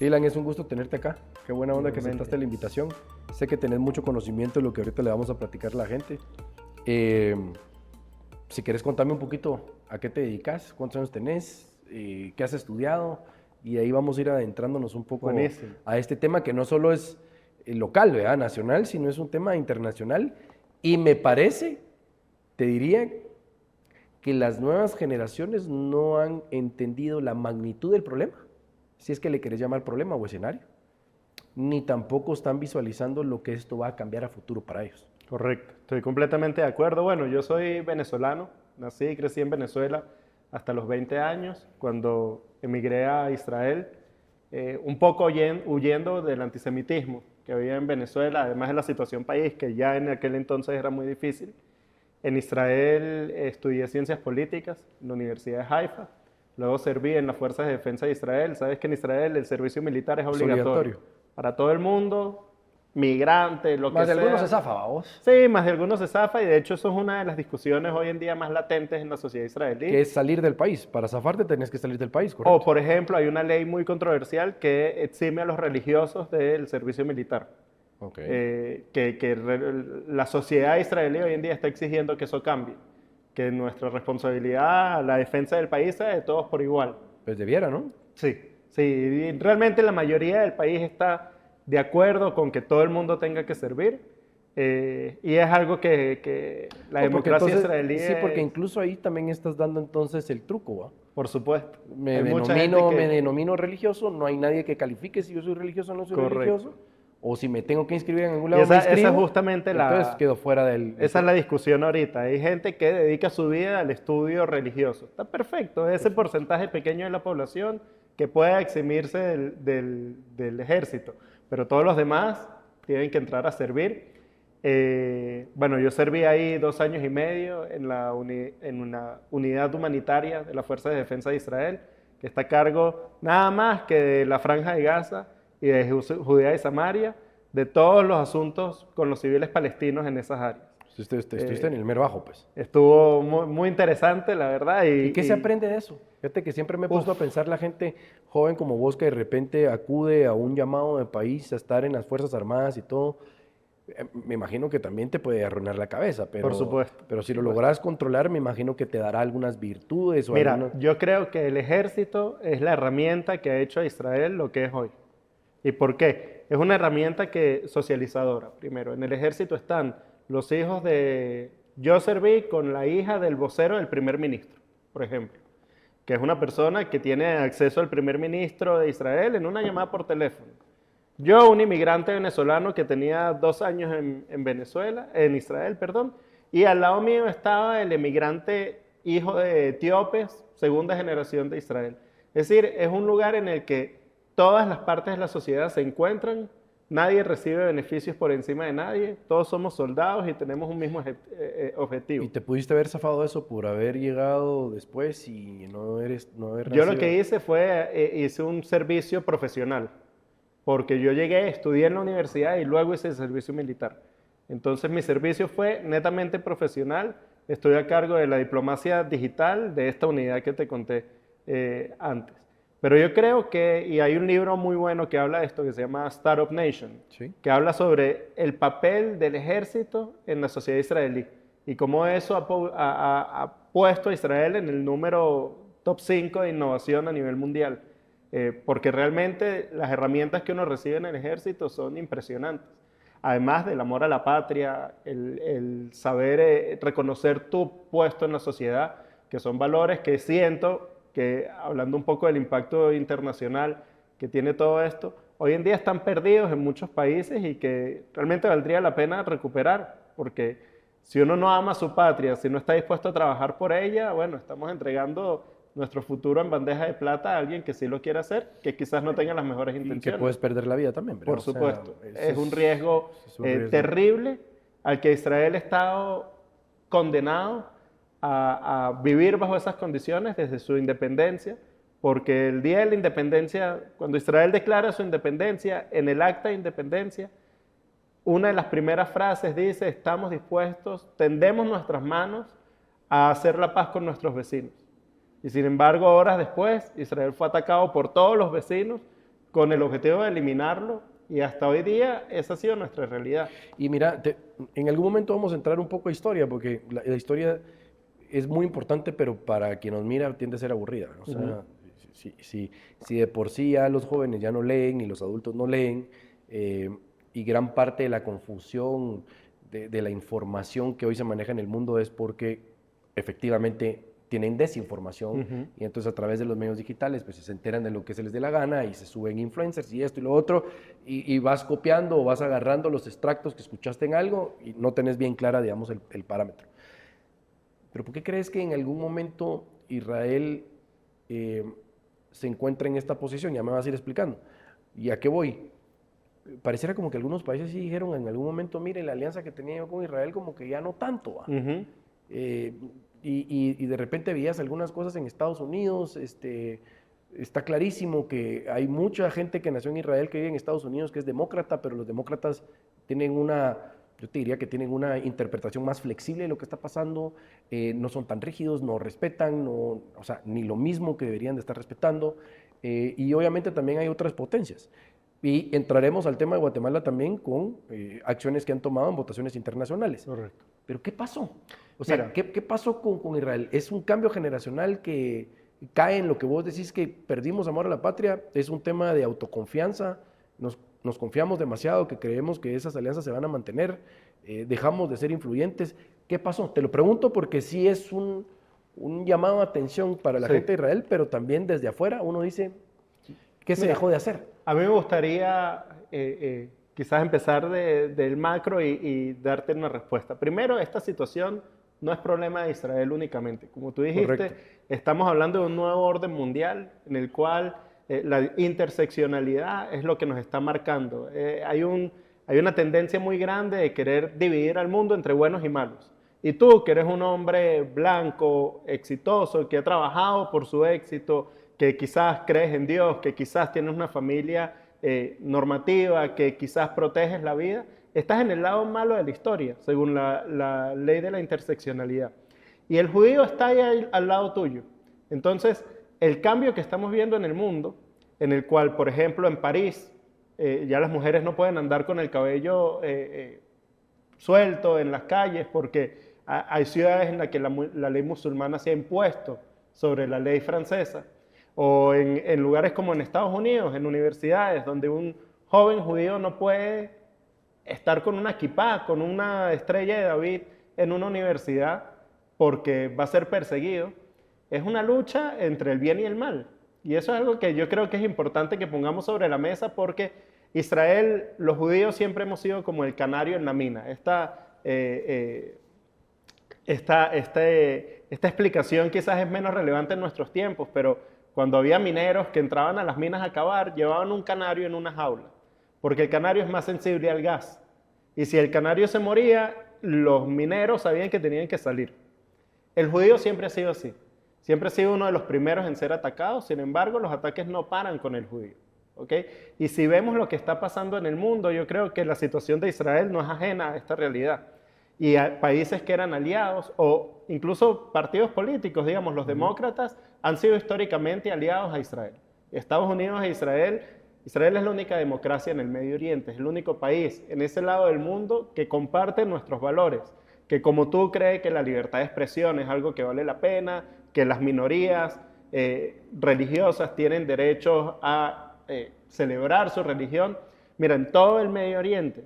Dylan, es un gusto tenerte acá. Qué buena onda que Igualmente. aceptaste la invitación. Sé que tenés mucho conocimiento de lo que ahorita le vamos a platicar a la gente. Si querés contarme un poquito a qué te dedicas, cuántos años tenés, qué has estudiado, y ahí vamos a ir adentrándonos un poco Buenísimo. a este tema que no solo es local, ¿verdad? Nacional, sino es un tema internacional. Y me parece, te diría, que las nuevas generaciones no han entendido la magnitud del problema, si es que le querés llamar problema o escenario, ni tampoco están visualizando lo que esto va a cambiar a futuro para ellos. Correcto, estoy completamente de acuerdo. Bueno, yo soy venezolano, nací y crecí en Venezuela hasta los 20 años, cuando emigré a Israel, un poco huyendo del antisemitismo que había en Venezuela, además de la situación país, que ya en aquel entonces era muy difícil. En Israel estudié ciencias políticas en la Universidad de Haifa, luego serví en las Fuerzas de Defensa de Israel. Sabes que en Israel el servicio militar es obligatorio para todo el mundo, migrante, lo Más que de sea. algunos se zafa, vos. Sí, más de algunos se zafa, y de hecho eso es una de las discusiones hoy en día más latentes en la sociedad israelí. Que es salir del país. Para zafarte tenés que salir del país, O, ¿correcto? por ejemplo, hay una ley muy controversial que exime a los religiosos del servicio militar. Ok. La sociedad israelí hoy en día está exigiendo que eso cambie, que nuestra responsabilidad, la defensa del país, sea de todos por igual. Pues debiera, ¿no? Sí, sí, y realmente la mayoría del país está de acuerdo con que todo el mundo tenga que servir, y es algo que la democracia israelí Sí, porque incluso ahí también estás dando entonces el truco, ¿va? por supuesto. Me Hay mucha gente que... denomino religioso, no hay nadie que califique si yo soy religioso o no soy Correcto. religioso, o si me tengo que inscribir en algún Y lado, me esa es inscribo, justamente entonces quedo fuera del... esa es la discusión ahorita. Hay gente que dedica su vida al estudio religioso. Está perfecto, ese porcentaje pequeño de la población que pueda eximirse del ejército, pero todos los demás tienen que entrar a servir. Bueno, yo serví ahí 2 años y medio en una unidad humanitaria de la Fuerza de Defensa de Israel, que está a cargo nada más que de la Franja de Gaza y de Judea y Samaria, de todos los asuntos con los civiles palestinos en esas áreas. Estuviste en el mero bajo, pues. Estuvo muy, muy interesante, la verdad. ¿Y qué se aprende de eso? Fíjate que siempre me he puesto a pensar la gente joven como vos que de repente acude a un llamado de país a estar en las Fuerzas Armadas y todo. Me imagino que también te puede arruinar la cabeza, pero, Por supuesto. pero si lo logras controlar, me imagino que te dará algunas virtudes o Mira, algunas... yo creo que el ejército es la herramienta que ha hecho a Israel lo que es hoy. ¿Y por qué? Es una herramienta socializadora. Primero, en el ejército están los hijos de... Yo serví con la hija del vocero del primer ministro, por ejemplo, que es una persona que tiene acceso al primer ministro de Israel en una llamada por teléfono. Yo, un inmigrante venezolano que tenía 2 años en Israel, perdón, y al lado mío estaba el emigrante hijo de etíopes, segunda generación de Israel. Es decir, es un lugar en el que todas las partes de la sociedad se encuentran, nadie recibe beneficios por encima de nadie, todos somos soldados y tenemos un mismo objetivo. ¿Y te pudiste haber zafado de eso por haber llegado después y no haber Yo lo nacido? que hice fue, hice un servicio profesional, porque yo llegué, estudié en la universidad y luego hice el servicio militar. Entonces mi servicio fue netamente profesional, estoy a cargo de la diplomacia digital de esta unidad que te conté antes. Pero yo creo que, y hay un libro muy bueno que habla de esto, que se llama Startup Nation, ¿Sí? que habla sobre el papel del ejército en la sociedad israelí y cómo eso ha puesto a Israel en el número top 5 de innovación a nivel mundial. Porque realmente las herramientas que uno recibe en el ejército son impresionantes. Además del amor a la patria, el saber reconocer tu puesto en la sociedad, que son valores que siento que, hablando un poco del impacto internacional que tiene todo esto, hoy en día están perdidos en muchos países y que realmente valdría la pena recuperar, porque si uno no ama su patria, si no está dispuesto a trabajar por ella, bueno, estamos entregando nuestro futuro en bandeja de plata a alguien que sí lo quiere hacer, que quizás no tenga las mejores intenciones. Y que puedes perder la vida también, ¿verdad? Por supuesto. O sea, es un riesgo, riesgo terrible al que Israel ha estado condenado a vivir bajo esas condiciones desde su independencia, porque el día de la independencia, cuando Israel declara su independencia, en el acta de independencia, una de las primeras frases dice: estamos dispuestos, tendemos nuestras manos a hacer la paz con nuestros vecinos. Y sin embargo, horas después, Israel fue atacado por todos los vecinos con el objetivo de eliminarlo, y hasta hoy día esa ha sido nuestra realidad. Y mira, en algún momento vamos a entrar un poco a historia, porque la historia es muy importante, pero para quien nos mira tiende a ser aburrida. O sea, si de por sí ya los jóvenes ya no leen y los adultos no leen, y gran parte de la confusión de la información que hoy se maneja en el mundo es porque efectivamente tienen desinformación y entonces a través de los medios digitales pues se enteran de lo que se les dé la gana y se suben influencers y esto y lo otro y vas copiando o vas agarrando los extractos que escuchaste en algo y no tenés bien clara, digamos, el parámetro. Pero ¿por qué crees que en algún momento Israel se encuentra en esta posición? Ya me vas a ir explicando. ¿Y a qué voy? Pareciera como que algunos países sí dijeron en algún momento, mire, la alianza que tenía yo con Israel como que ya no tanto va. Y de repente veías algunas cosas en Estados Unidos, está clarísimo que hay mucha gente que nació en Israel que vive en Estados Unidos que es demócrata, pero los demócratas tienen yo te diría que tienen una interpretación más flexible de lo que está pasando, no son tan rígidos, no respetan, o sea, ni lo mismo que deberían de estar respetando, y obviamente también hay otras potencias. Y entraremos al tema de Guatemala también con acciones que han tomado en votaciones internacionales. Correcto. Pero ¿qué pasó? O sea, ¿qué pasó con Israel? ¿Es un cambio generacional que cae en lo que vos decís que perdimos amor a la patria? ¿Es un tema de autoconfianza? ¿Nos confiamos demasiado que creemos que esas alianzas se van a mantener? ¿Dejamos de ser influyentes? ¿Qué pasó? Te lo pregunto porque sí es un llamado a atención para la gente de Israel, pero también desde afuera uno dice, ¿qué se dejó de hacer? A mí me gustaría quizás empezar del macro y darte una respuesta. Primero, esta situación no es problema de Israel únicamente. Como tú dijiste, correcto, estamos hablando de un nuevo orden mundial en el cual la interseccionalidad es lo que nos está marcando. Hay una tendencia muy grande de querer dividir al mundo entre buenos y malos. Y tú, que eres un hombre blanco, exitoso, que ha trabajado por su éxito, que quizás crees en Dios, que quizás tienes una familia normativa, que quizás proteges la vida, estás en el lado malo de la historia, según la ley de la interseccionalidad. Y el judío está ahí al lado tuyo. Entonces, el cambio que estamos viendo en el mundo, en el cual, por ejemplo, en París, ya las mujeres no pueden andar con el cabello suelto en las calles porque hay ciudades en las que la ley musulmana se ha impuesto sobre la ley francesa. O en lugares como en Estados Unidos, en universidades, donde un joven judío no puede estar con una kipá, con una estrella de David en una universidad porque va a ser perseguido. Es una lucha entre el bien y el mal. Y eso es algo que yo creo que es importante que pongamos sobre la mesa porque Israel, los judíos siempre hemos sido como el canario en la mina. Esta explicación quizás es menos relevante en nuestros tiempos, pero cuando había mineros que entraban a las minas a cavar, llevaban un canario en una jaula, porque el canario es más sensible al gas. Y si el canario se moría, los mineros sabían que tenían que salir. El judío siempre ha sido así. Siempre ha sido uno de los primeros en ser atacados, sin embargo, los ataques no paran con el judío. ¿Okay? Y si vemos lo que está pasando en el mundo, yo creo que la situación de Israel no es ajena a esta realidad. Y a países que eran aliados o incluso partidos políticos, digamos, los demócratas han sido históricamente aliados a Israel. Estados Unidos e Israel es la única democracia en el Medio Oriente, es el único país en ese lado del mundo que comparte nuestros valores, que como tú crees que la libertad de expresión es algo que vale la pena, que las minorías religiosas tienen derecho a celebrar su religión. Mira, en todo el Medio Oriente,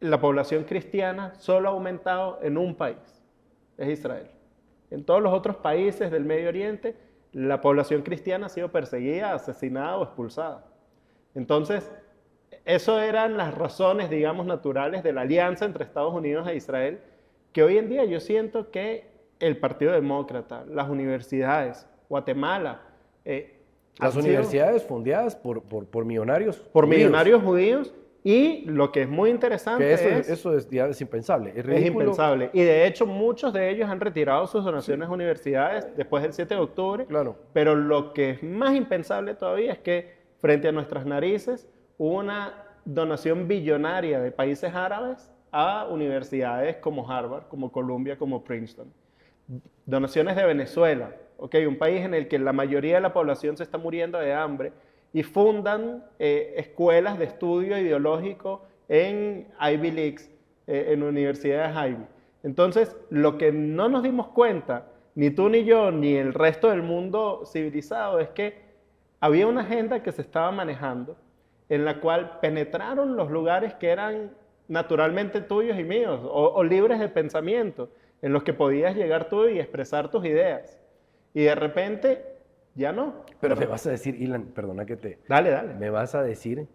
la población cristiana solo ha aumentado en un país, es Israel. En todos los otros países del Medio Oriente, la población cristiana ha sido perseguida, asesinada o expulsada. Entonces, eso eran las razones, digamos, naturales de la alianza entre Estados Unidos e Israel, que hoy en día yo siento que el Partido Demócrata, las universidades, Guatemala... las universidades fundadas por millonarios por judíos. Millonarios judíos. Y lo que es muy interesante que eso es impensable, es impensable. Y de hecho muchos de ellos han retirado sus donaciones a universidades después del 7 de octubre. Claro. Pero lo que es más impensable todavía es que frente a nuestras narices hubo una donación billonaria de países árabes a universidades como Harvard, como Columbia, como Princeton. Donaciones de Venezuela, ¿okay? Un país en el que la mayoría de la población se está muriendo de hambre y fundan escuelas de estudio ideológico en Ivy Leagues, en universidades Ivy. Entonces, lo que no nos dimos cuenta, ni tú ni yo, ni el resto del mundo civilizado, es que había una agenda que se estaba manejando en la cual penetraron los lugares que eran naturalmente tuyos y míos, o libres de pensamiento, en los que podías llegar tú y expresar tus ideas. Y de repente, ya no. Pero me vas a decir, Ilan, perdona que te... Dale, dale. Me vas a decir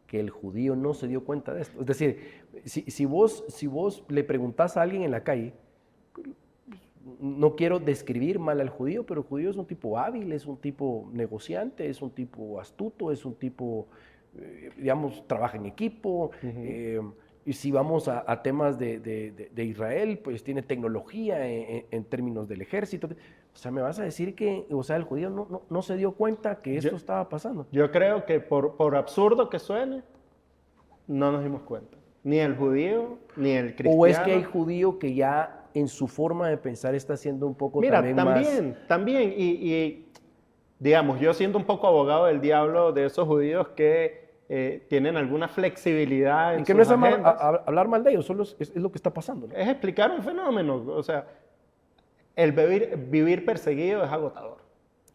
que el judío no se dio cuenta de esto. Es decir, si vos le preguntás a alguien en la calle, no quiero describir mal al judío, pero el judío es un tipo hábil, es un tipo negociante, es un tipo astuto, es un tipo, digamos, trabaja en equipo. Y si vamos a temas de Israel, pues tiene tecnología en términos del ejército. O sea, me vas a decir que, o sea, el judío no se dio cuenta que esto estaba pasando. Yo creo que por absurdo que suene, no nos dimos cuenta. Ni el judío, ni el cristiano. O es que hay judío que ya en su forma de pensar está siendo un poco también más... También. Y digamos, yo siendo un poco abogado del diablo de esos judíos que tienen alguna flexibilidad en y que sus no es hablar mal de ellos, solo es lo que está pasando, ¿no? Es explicar un fenómeno. O sea, el vivir perseguido es agotador.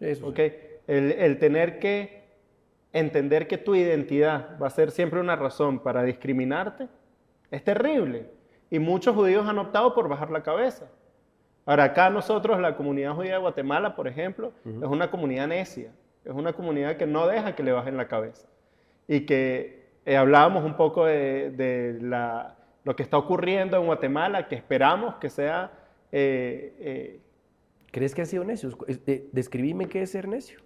Eso. ¿Okay? El tener que entender que tu identidad va a ser siempre una razón para discriminarte es terrible. Y muchos judíos han optado por bajar la cabeza. Ahora, acá nosotros, la comunidad judía de Guatemala, por ejemplo, es una comunidad necia. Es una comunidad que no deja que le bajen la cabeza. Y que hablábamos un poco de lo que está ocurriendo en Guatemala, que esperamos que sea... ¿Crees que ha sido necio? Describime qué es ser necio.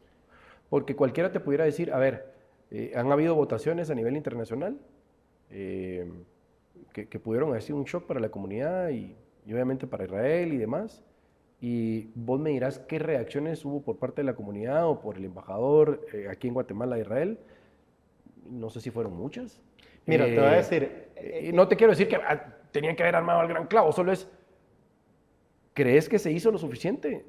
Porque cualquiera te pudiera decir, a ver, han habido votaciones a nivel internacional que pudieron haber sido un shock para la comunidad y obviamente para Israel y demás. Y vos me dirás qué reacciones hubo por parte de la comunidad o por el embajador aquí en Guatemala de Israel. No sé si fueron muchas. Mira, te voy a decir... no te quiero decir que tenían que haber armado al gran clavo, solo es... ¿Crees que se hizo lo suficiente?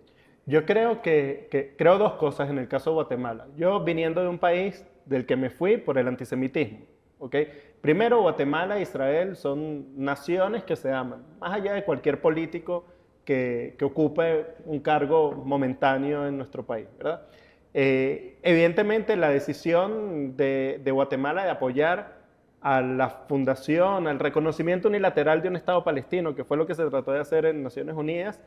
Yo creo creo dos cosas en el caso de Guatemala. Yo viniendo de un país del que me fui por el antisemitismo, ¿ok? Primero, Guatemala e Israel son naciones que se aman, más allá de cualquier político que ocupe un cargo momentáneo en nuestro país, ¿verdad? Evidentemente, la decisión de Guatemala de apoyar a la fundación, al reconocimiento unilateral de un Estado palestino, que fue lo que se trató de hacer en Naciones Unidas,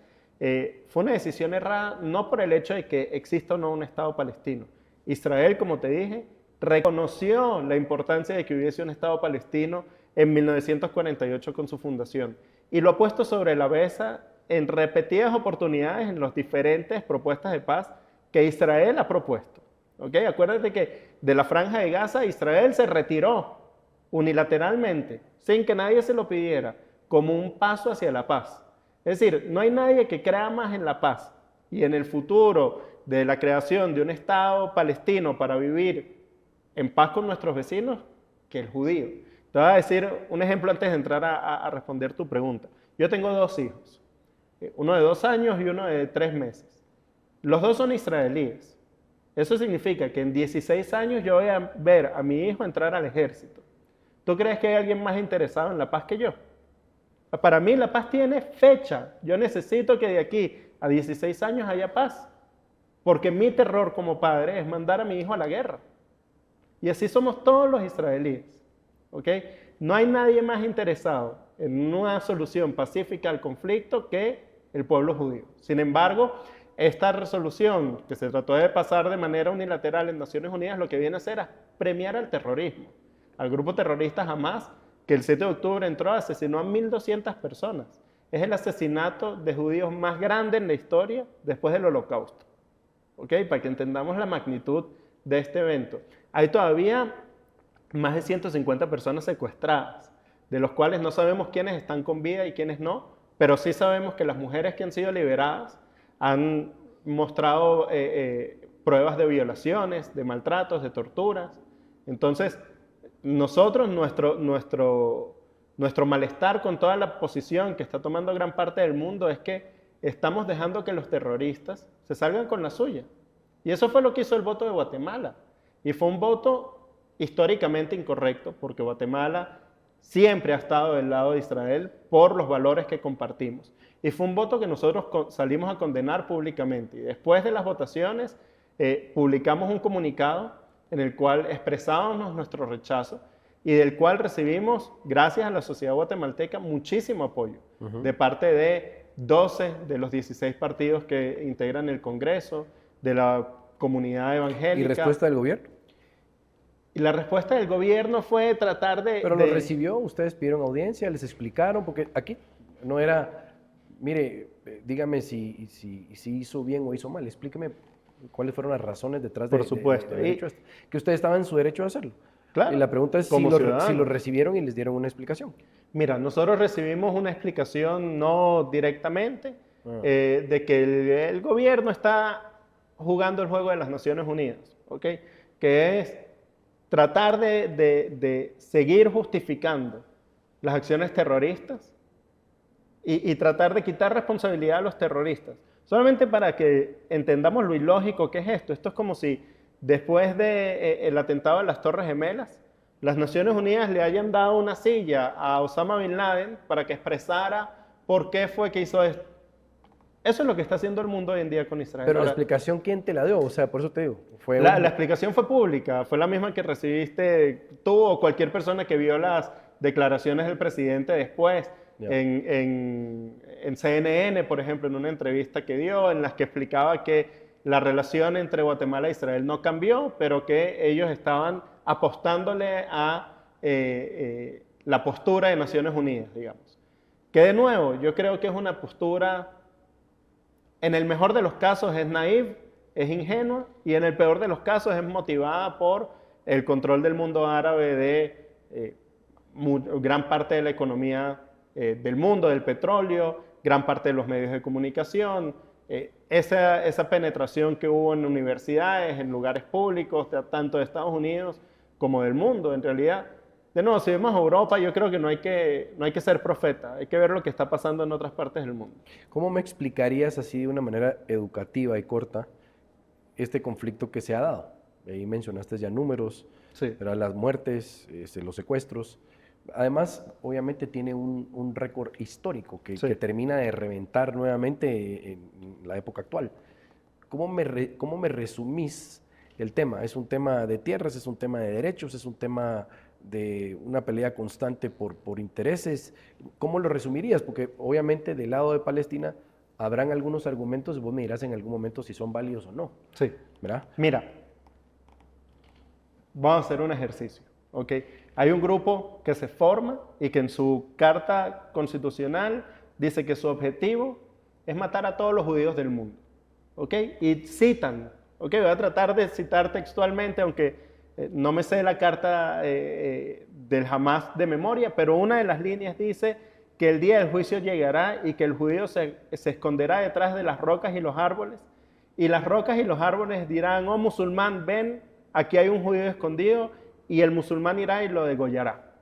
fue una decisión errada, no por el hecho de que exista o no un Estado palestino. Israel, como te dije, reconoció la importancia de que hubiese un Estado palestino en 1948 con su fundación y lo ha puesto sobre la mesa en repetidas oportunidades en las diferentes propuestas de paz que Israel ha propuesto. ¿Okay? Acuérdate que de la Franja de Gaza Israel se retiró unilateralmente, sin que nadie se lo pidiera, como un paso hacia la paz. Es decir, no hay nadie que crea más en la paz y en el futuro de la creación de un Estado palestino para vivir en paz con nuestros vecinos que el judío. Te voy a decir un ejemplo antes de entrar a responder tu pregunta. Yo tengo dos hijos, uno de 2 años y uno de 3 meses. Los dos son israelíes. Eso significa que en 16 años yo voy a ver a mi hijo entrar al ejército. ¿Tú crees que hay alguien más interesado en la paz que yo? Para mí la paz tiene fecha. Yo necesito que de aquí a 16 años haya paz. Porque mi terror como padre es mandar a mi hijo a la guerra. Y así somos todos los israelíes. ¿Okay? No hay nadie más interesado en una solución pacífica al conflicto que el pueblo judío. Sin embargo, esta resolución que se trató de pasar de manera unilateral en Naciones Unidas lo que viene a hacer es premiar al terrorismo, al grupo terrorista Hamas, que el 7 de octubre entró y asesinó a 1.200 personas. Es el asesinato de judíos más grande en la historia después del Holocausto. ¿Ok? Para que entendamos la magnitud de este evento. Hay todavía más de 150 personas secuestradas, de los cuales no sabemos quiénes están con vida y quiénes no, pero sí sabemos que las mujeres que han sido liberadas han mostrado pruebas de violaciones, de maltratos, de torturas. Entonces, nosotros, nuestro malestar con toda la posición que está tomando gran parte del mundo es que estamos dejando que los terroristas se salgan con la suya. Y eso fue lo que hizo el voto de Guatemala. Y fue un voto históricamente incorrecto porque Guatemala siempre ha estado del lado de Israel por los valores que compartimos. Y fue un voto que nosotros salimos a condenar públicamente. Y después de las votaciones publicamos un comunicado en el cual expresábamos nuestro rechazo y del cual recibimos, gracias a la sociedad guatemalteca, muchísimo apoyo de parte de 12 de los 16 partidos que integran el Congreso, de la comunidad evangélica. ¿Y respuesta del gobierno? Y la respuesta del gobierno fue tratar de... ¿Pero lo recibió? ¿Ustedes pidieron audiencia? ¿Les explicaron? Porque aquí no era, mire, dígame si hizo bien o hizo mal. Explíqueme cuáles fueron las razones detrás Por supuesto. de derecho a esto. Que ustedes estaban en su derecho a hacerlo. Claro. Y la pregunta es si lo recibieron y les dieron una explicación. Mira, nosotros recibimos una explicación no directamente de que el gobierno está jugando el juego de las Naciones Unidas, ¿ok? Que es tratar de seguir justificando las acciones terroristas y tratar de quitar responsabilidad a los terroristas. Solamente para que entendamos lo ilógico que es esto. Esto es como si después del atentado de las Torres Gemelas, las Naciones Unidas le hayan dado una silla a Osama Bin Laden para que expresara por qué fue que hizo esto. Eso es lo que está haciendo el mundo hoy en día con Israel. Pero la explicación, ¿quién te la dio? O sea, por eso te digo. La explicación fue pública, fue la misma que recibiste tú o cualquier persona que vio las declaraciones del presidente después. En CNN, por ejemplo, en una entrevista que dio, en las que explicaba que la relación entre Guatemala e Israel no cambió, pero que ellos estaban apostándole a la postura de Naciones Unidas, digamos. Que de nuevo, yo creo que es una postura, en el mejor de los casos es naif, es ingenua, y en el peor de los casos es motivada por el control del mundo árabe de gran parte de la economía del mundo, del petróleo, gran parte de los medios de comunicación, esa penetración que hubo en universidades, en lugares públicos, tanto de Estados Unidos como del mundo, en realidad. De nuevo, si vemos a Europa, yo creo que no hay que ser profeta, hay que ver lo que está pasando en otras partes del mundo. ¿Cómo me explicarías así de una manera educativa y corta este conflicto que se ha dado? Ahí mencionaste ya números, sí, las muertes, los secuestros. Además, obviamente tiene un récord histórico que termina de reventar nuevamente en la época actual. ¿Cómo me resumís el tema? ¿Es un tema de tierras? ¿Es un tema de derechos? ¿Es un tema de una pelea constante por intereses? ¿Cómo lo resumirías? Porque obviamente del lado de Palestina habrán algunos argumentos y vos me dirás en algún momento si son válidos o no. Sí. ¿Verdad? Mira, vamos a hacer un ejercicio, ¿ok? Hay un grupo que se forma y que en su carta constitucional dice que su objetivo es matar a todos los judíos del mundo, ¿ok? Y citan, ¿ok? Voy a tratar de citar textualmente, aunque no me sé la carta del Hamás de memoria, pero una de las líneas dice que el día del juicio llegará y que el judío se esconderá detrás de las rocas y los árboles, y las rocas y los árboles dirán: oh musulmán, ven, aquí hay un judío escondido, y el musulmán irá y lo degollará.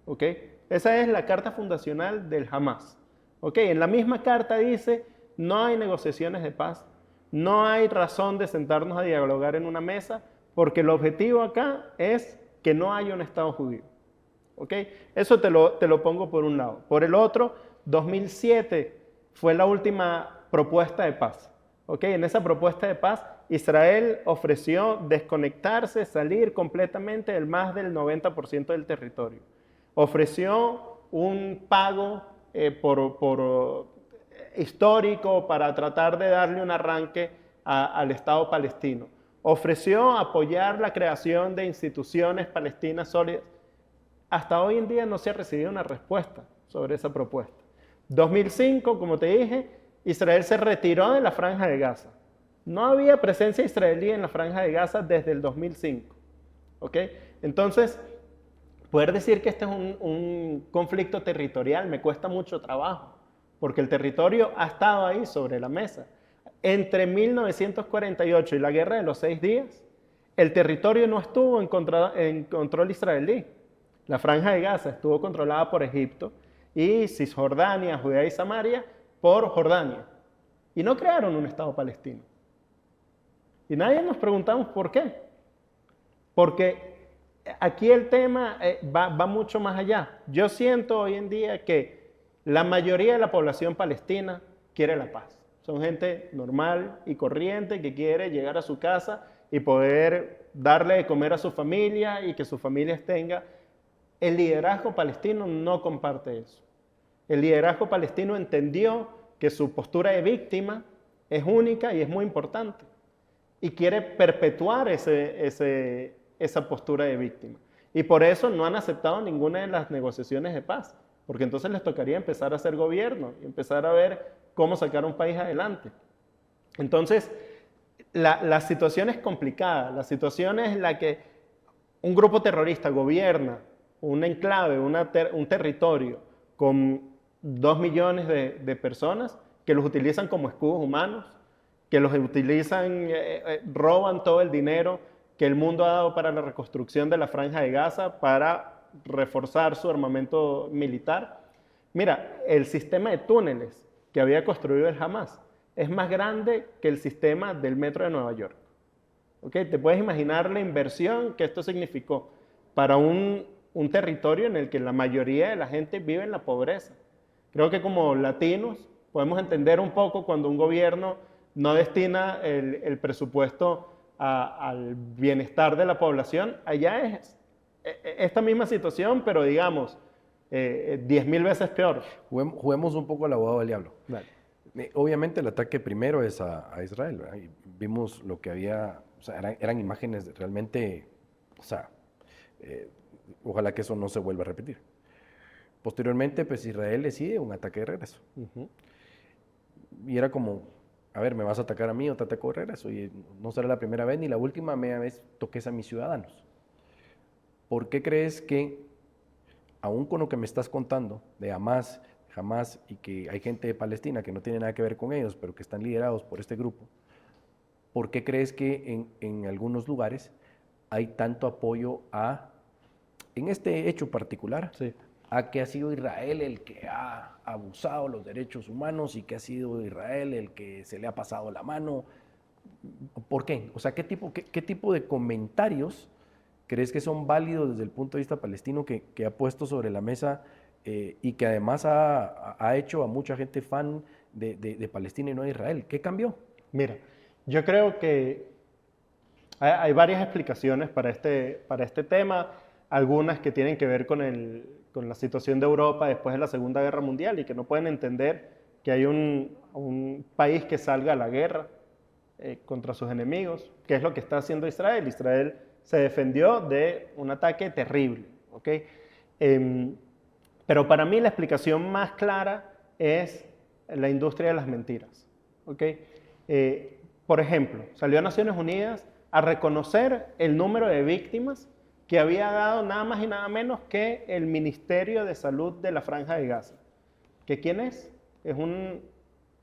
¿Ok? Esa es la carta fundacional del Hamás. ¿Ok? En la misma carta dice: no hay negociaciones de paz, no hay razón de sentarnos a dialogar en una mesa, porque el objetivo acá es que no haya un Estado judío. ¿Ok? Eso te lo pongo por un lado. Por el otro, 2007 fue la última propuesta de paz. ¿Ok? En esa propuesta de paz, Israel ofreció desconectarse, salir completamente del más del 90% del territorio. Ofreció un pago histórico para tratar de darle un arranque al Estado palestino. Ofreció apoyar la creación de instituciones palestinas sólidas. Hasta hoy en día no se ha recibido una respuesta sobre esa propuesta. 2005, como te dije, Israel se retiró de la Franja de Gaza. No había presencia israelí en la Franja de Gaza desde el 2005. ¿Ok? Entonces, poder decir que este es un conflicto territorial me cuesta mucho trabajo, porque el territorio ha estado ahí sobre la mesa. Entre 1948 y la Guerra de los 6 días, el territorio no estuvo en control israelí. La Franja de Gaza estuvo controlada por Egipto y Cisjordania, Judea y Samaria por Jordania. Y no crearon un Estado palestino. Y nadie nos preguntamos por qué. Porque aquí el tema va mucho más allá. Yo siento hoy en día que la mayoría de la población palestina quiere la paz. Son gente normal y corriente que quiere llegar a su casa y poder darle de comer a su familia y que sus familias tengan. El liderazgo palestino no comparte eso. El liderazgo palestino entendió que su postura de víctima es única y es muy importante. Y quiere perpetuar esa postura de víctima. Y por eso no han aceptado ninguna de las negociaciones de paz. Porque entonces les tocaría empezar a hacer gobierno y empezar a ver cómo sacar un país adelante. Entonces, la situación es complicada. La situación es la que un grupo terrorista gobierna un enclave, un territorio con 2 millones de personas que los utilizan como escudos humanos, que los utilizan, roban todo el dinero que el mundo ha dado para la reconstrucción de la Franja de Gaza, para reforzar su armamento militar. Mira, el sistema de túneles que había construido el Hamas es más grande que el sistema del metro de Nueva York. ¿Okay? Te puedes imaginar la inversión que esto significó para un territorio en el que la mayoría de la gente vive en la pobreza. Creo que como latinos podemos entender un poco cuando un gobierno no destina el presupuesto al bienestar de la población. Allá es esta misma situación, pero digamos 10.000 veces peor. Juguemos un poco al abogado del diablo. Vale. Obviamente el ataque primero es a Israel, ¿verdad? Y vimos lo que había, o sea, eran imágenes realmente, o sea, ojalá que eso no se vuelva a repetir. Posteriormente, pues Israel decide un ataque de regreso. Y era como, a ver, me vas a atacar a mí o te ataco de regreso. Y no será la primera vez ni la última vez toques a mis ciudadanos. ¿Por qué crees que, aún con lo que me estás contando de Hamas y que hay gente de Palestina que no tiene nada que ver con ellos, pero que están liderados por este grupo, ¿por qué crees que en algunos lugares hay tanto apoyo en este hecho particular, sí, a que ha sido Israel el que ha abusado los derechos humanos y que ha sido Israel el que se le ha pasado la mano? ¿Por qué? O sea, ¿qué tipo de comentarios crees que son válidos desde el punto de vista palestino que ha puesto sobre la mesa y que además ha hecho a mucha gente fan de Palestina y no de Israel? ¿Qué cambió? Mira, yo creo que hay varias explicaciones para este tema, algunas que tienen que ver con la situación de Europa después de la Segunda Guerra Mundial y que no pueden entender que hay un país que salga a la guerra contra sus enemigos, que es lo que está haciendo Israel. Israel se defendió de un ataque terrible, ¿ok? Pero para mí la explicación más clara es la industria de las mentiras, ¿ok? Por ejemplo, salió a Naciones Unidas a reconocer el número de víctimas que había dado nada más y nada menos que el Ministerio de Salud de la Franja de Gaza. ¿Que quién es? Es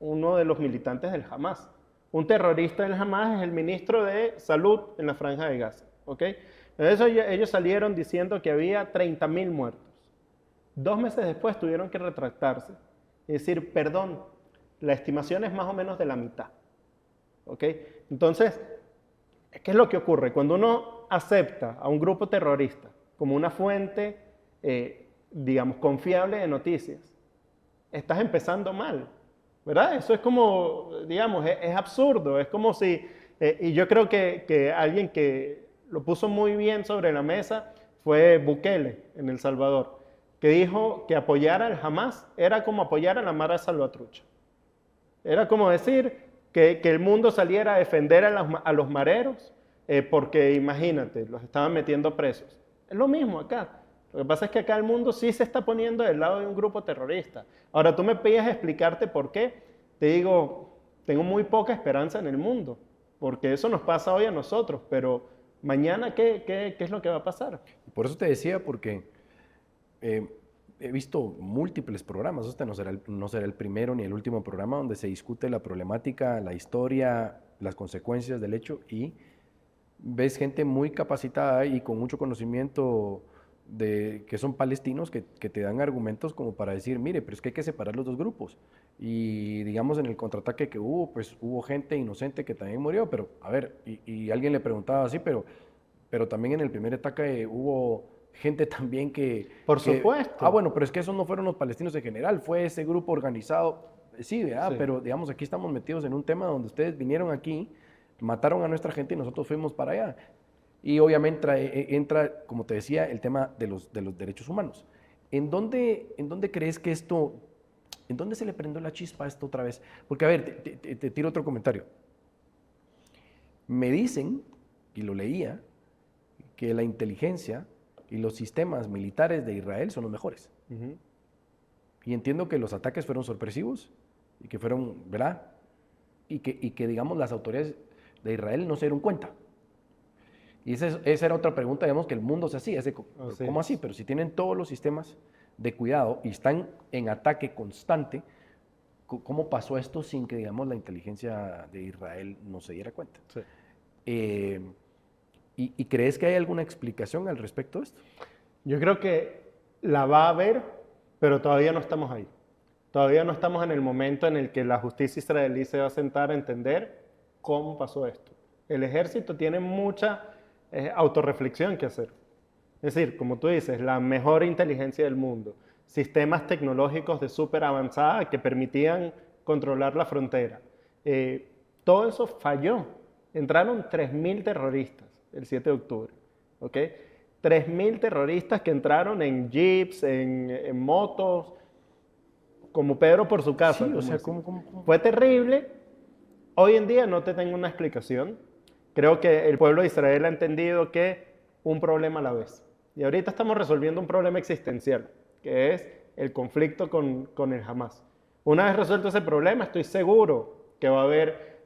uno de los militantes del Hamas. Un terrorista del Hamas es el ministro de Salud en la Franja de Gaza, ¿ok? Entonces ellos salieron diciendo que había 30.000 muertos. 2 meses después tuvieron que retractarse y decir, perdón, la estimación es más o menos de la mitad, ¿ok? Entonces, ¿qué es lo que ocurre? Cuando uno acepta a un grupo terrorista como una fuente, digamos, confiable de noticias, estás empezando mal, ¿verdad? Eso es como, digamos, es absurdo, es como si, y yo creo que alguien que lo puso muy bien sobre la mesa fue Bukele en El Salvador, que dijo que apoyar al Hamas era como apoyar a la Mara Salvatrucha. Era como decir que el mundo saliera a defender a los mareros, porque imagínate, los estaban metiendo presos. Es lo mismo acá. Lo que pasa es que acá el mundo sí se está poniendo del lado de un grupo terrorista. Ahora, tú me pides explicarte por qué. Te digo, tengo muy poca esperanza en el mundo, porque eso nos pasa hoy a nosotros, pero mañana, ¿qué es lo que va a pasar? Por eso te decía, porque he visto múltiples programas. Este no será el primero ni el último programa donde se discute la problemática, la historia, las consecuencias del hecho, y ves gente muy capacitada y con mucho conocimiento que son palestinos que te dan argumentos como para decir, mire, pero es que hay que separar los dos grupos. Y digamos en el contraataque que hubo, pues hubo gente inocente que también murió, pero a ver, y alguien le preguntaba así, pero pero también en el primer ataque hubo gente también que... Por que- supuesto. bueno, pero es que esos no fueron los palestinos en general, fue ese grupo organizado. Sí, ¿verdad? Sí. Pero digamos, aquí estamos metidos en un tema donde ustedes vinieron aquí, mataron a nuestra gente y nosotros fuimos para allá. Y obviamente entra, como te decía, el tema de los derechos humanos. En dónde crees que esto, en dónde se le prendió la chispa a esto otra vez? Porque, a ver, te tiro otro comentario. Me dicen, y lo leía, que la inteligencia y los sistemas militares de Israel son los mejores. Ujú. Y entiendo que los ataques fueron sorpresivos y que fueron, ¿verdad? Y que digamos, las autoridades de Israel no se dieron cuenta. Y esa era otra pregunta, digamos, que el mundo se hacía. Así ¿Cómo es. así? Pero si tienen todos los sistemas de cuidado y están en ataque constante, ¿cómo pasó esto sin que, digamos, la inteligencia de Israel no se diera cuenta? Sí. Eh, ¿Y crees que hay alguna explicación al respecto de esto? Yo creo que la va a haber, pero todavía no estamos ahí. Todavía no estamos en el momento en el que la justicia israelí se va a sentar a entender cómo pasó esto. El ejército tiene mucha autorreflexión que hacer. Es decir, como tú dices, la mejor inteligencia del mundo, sistemas tecnológicos de súper avanzada que permitían controlar la frontera. Todo eso falló. Entraron 3.000 terroristas el 7 de octubre. ¿Ok? 3.000 terroristas que entraron en jeeps, en motos, como Pedro por su casa. Sí, o como sea, decimos. ¿cómo? Fue terrible. Hoy en día no te tengo una explicación. Creo que el pueblo de Israel ha entendido que un problema a la vez. Y ahorita estamos resolviendo un problema existencial, que es el conflicto con el Hamas. Una vez resuelto ese problema, estoy seguro que va a haber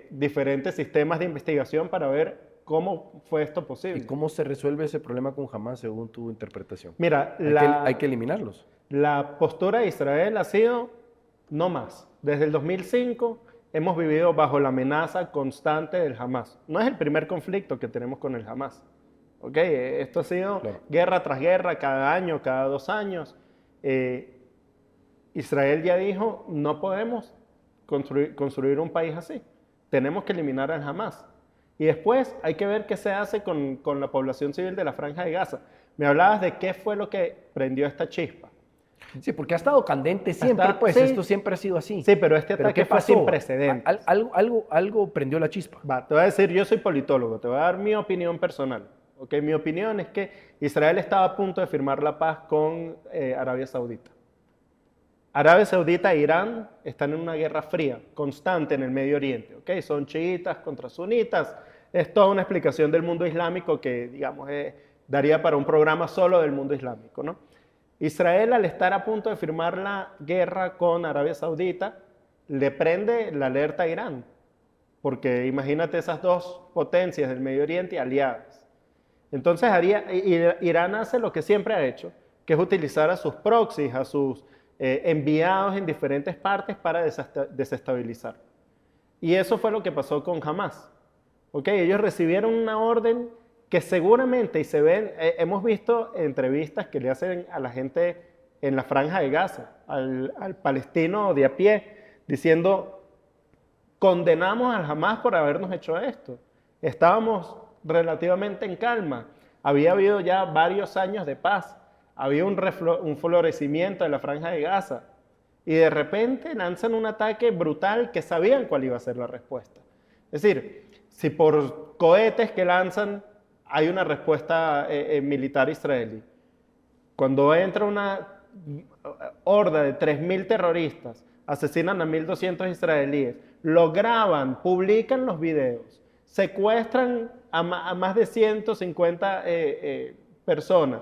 diferentes sistemas de investigación para ver cómo fue esto ¿Y posible. cómo se resuelve ese problema con Hamas según tu interpretación? Mira, Hay que eliminarlos. la postura de Israel ha sido no más. Desde el 2005 hemos vivido bajo la amenaza constante del Hamas. No es el primer conflicto que tenemos con el Hamas. ¿Ok? Esto ha sido Claro. guerra tras guerra, cada año, cada 2 años. Israel ya dijo, no podemos construir un país así. Tenemos que eliminar al Hamas. Y después hay que ver qué se hace con la población civil de la Franja de Gaza. Me hablabas de qué fue lo que prendió esta chispa. Sí, porque ha estado candente siempre, pues sí. esto siempre ha sido así. Sí, pero este ataque ¿qué fue pasó? sin precedentes. Algo prendió la chispa. Va, te voy a decir, yo soy politólogo, te voy a dar mi opinión personal. ¿Okay? Mi opinión es que Israel estaba a punto de firmar la paz con Arabia Saudita. Arabia Saudita e Irán están en una guerra fría, constante en el Medio Oriente. ¿Okay? Son chiitas contra sunitas. Es toda una explicación del mundo islámico que, digamos, daría para un programa solo del mundo islámico, ¿no? Israel, al estar a punto de firmar la guerra con Arabia Saudita, le prende la alerta a Irán. Porque imagínate esas dos potencias del Medio Oriente aliadas. Entonces Irán hace lo que siempre ha hecho, que es utilizar a sus proxies, a sus enviados en diferentes partes para desestabilizar. Y eso fue lo que pasó con Hamas. ¿Okay? Ellos recibieron una orden que seguramente, y se ven, hemos visto entrevistas que le hacen a la gente en la Franja de Gaza, al palestino de a pie, diciendo, condenamos al Hamas por habernos hecho esto. Estábamos relativamente en calma. Había habido ya varios años de paz. Había un florecimiento de la Franja de Gaza. Y de repente lanzan un ataque brutal que sabían cuál iba a ser la respuesta. Es decir, si por cohetes que lanzan hay una respuesta militar israelí, cuando entra una horda de 3.000 terroristas, asesinan a 1.200 israelíes, lo graban, publican los videos, secuestran a más de 150 personas,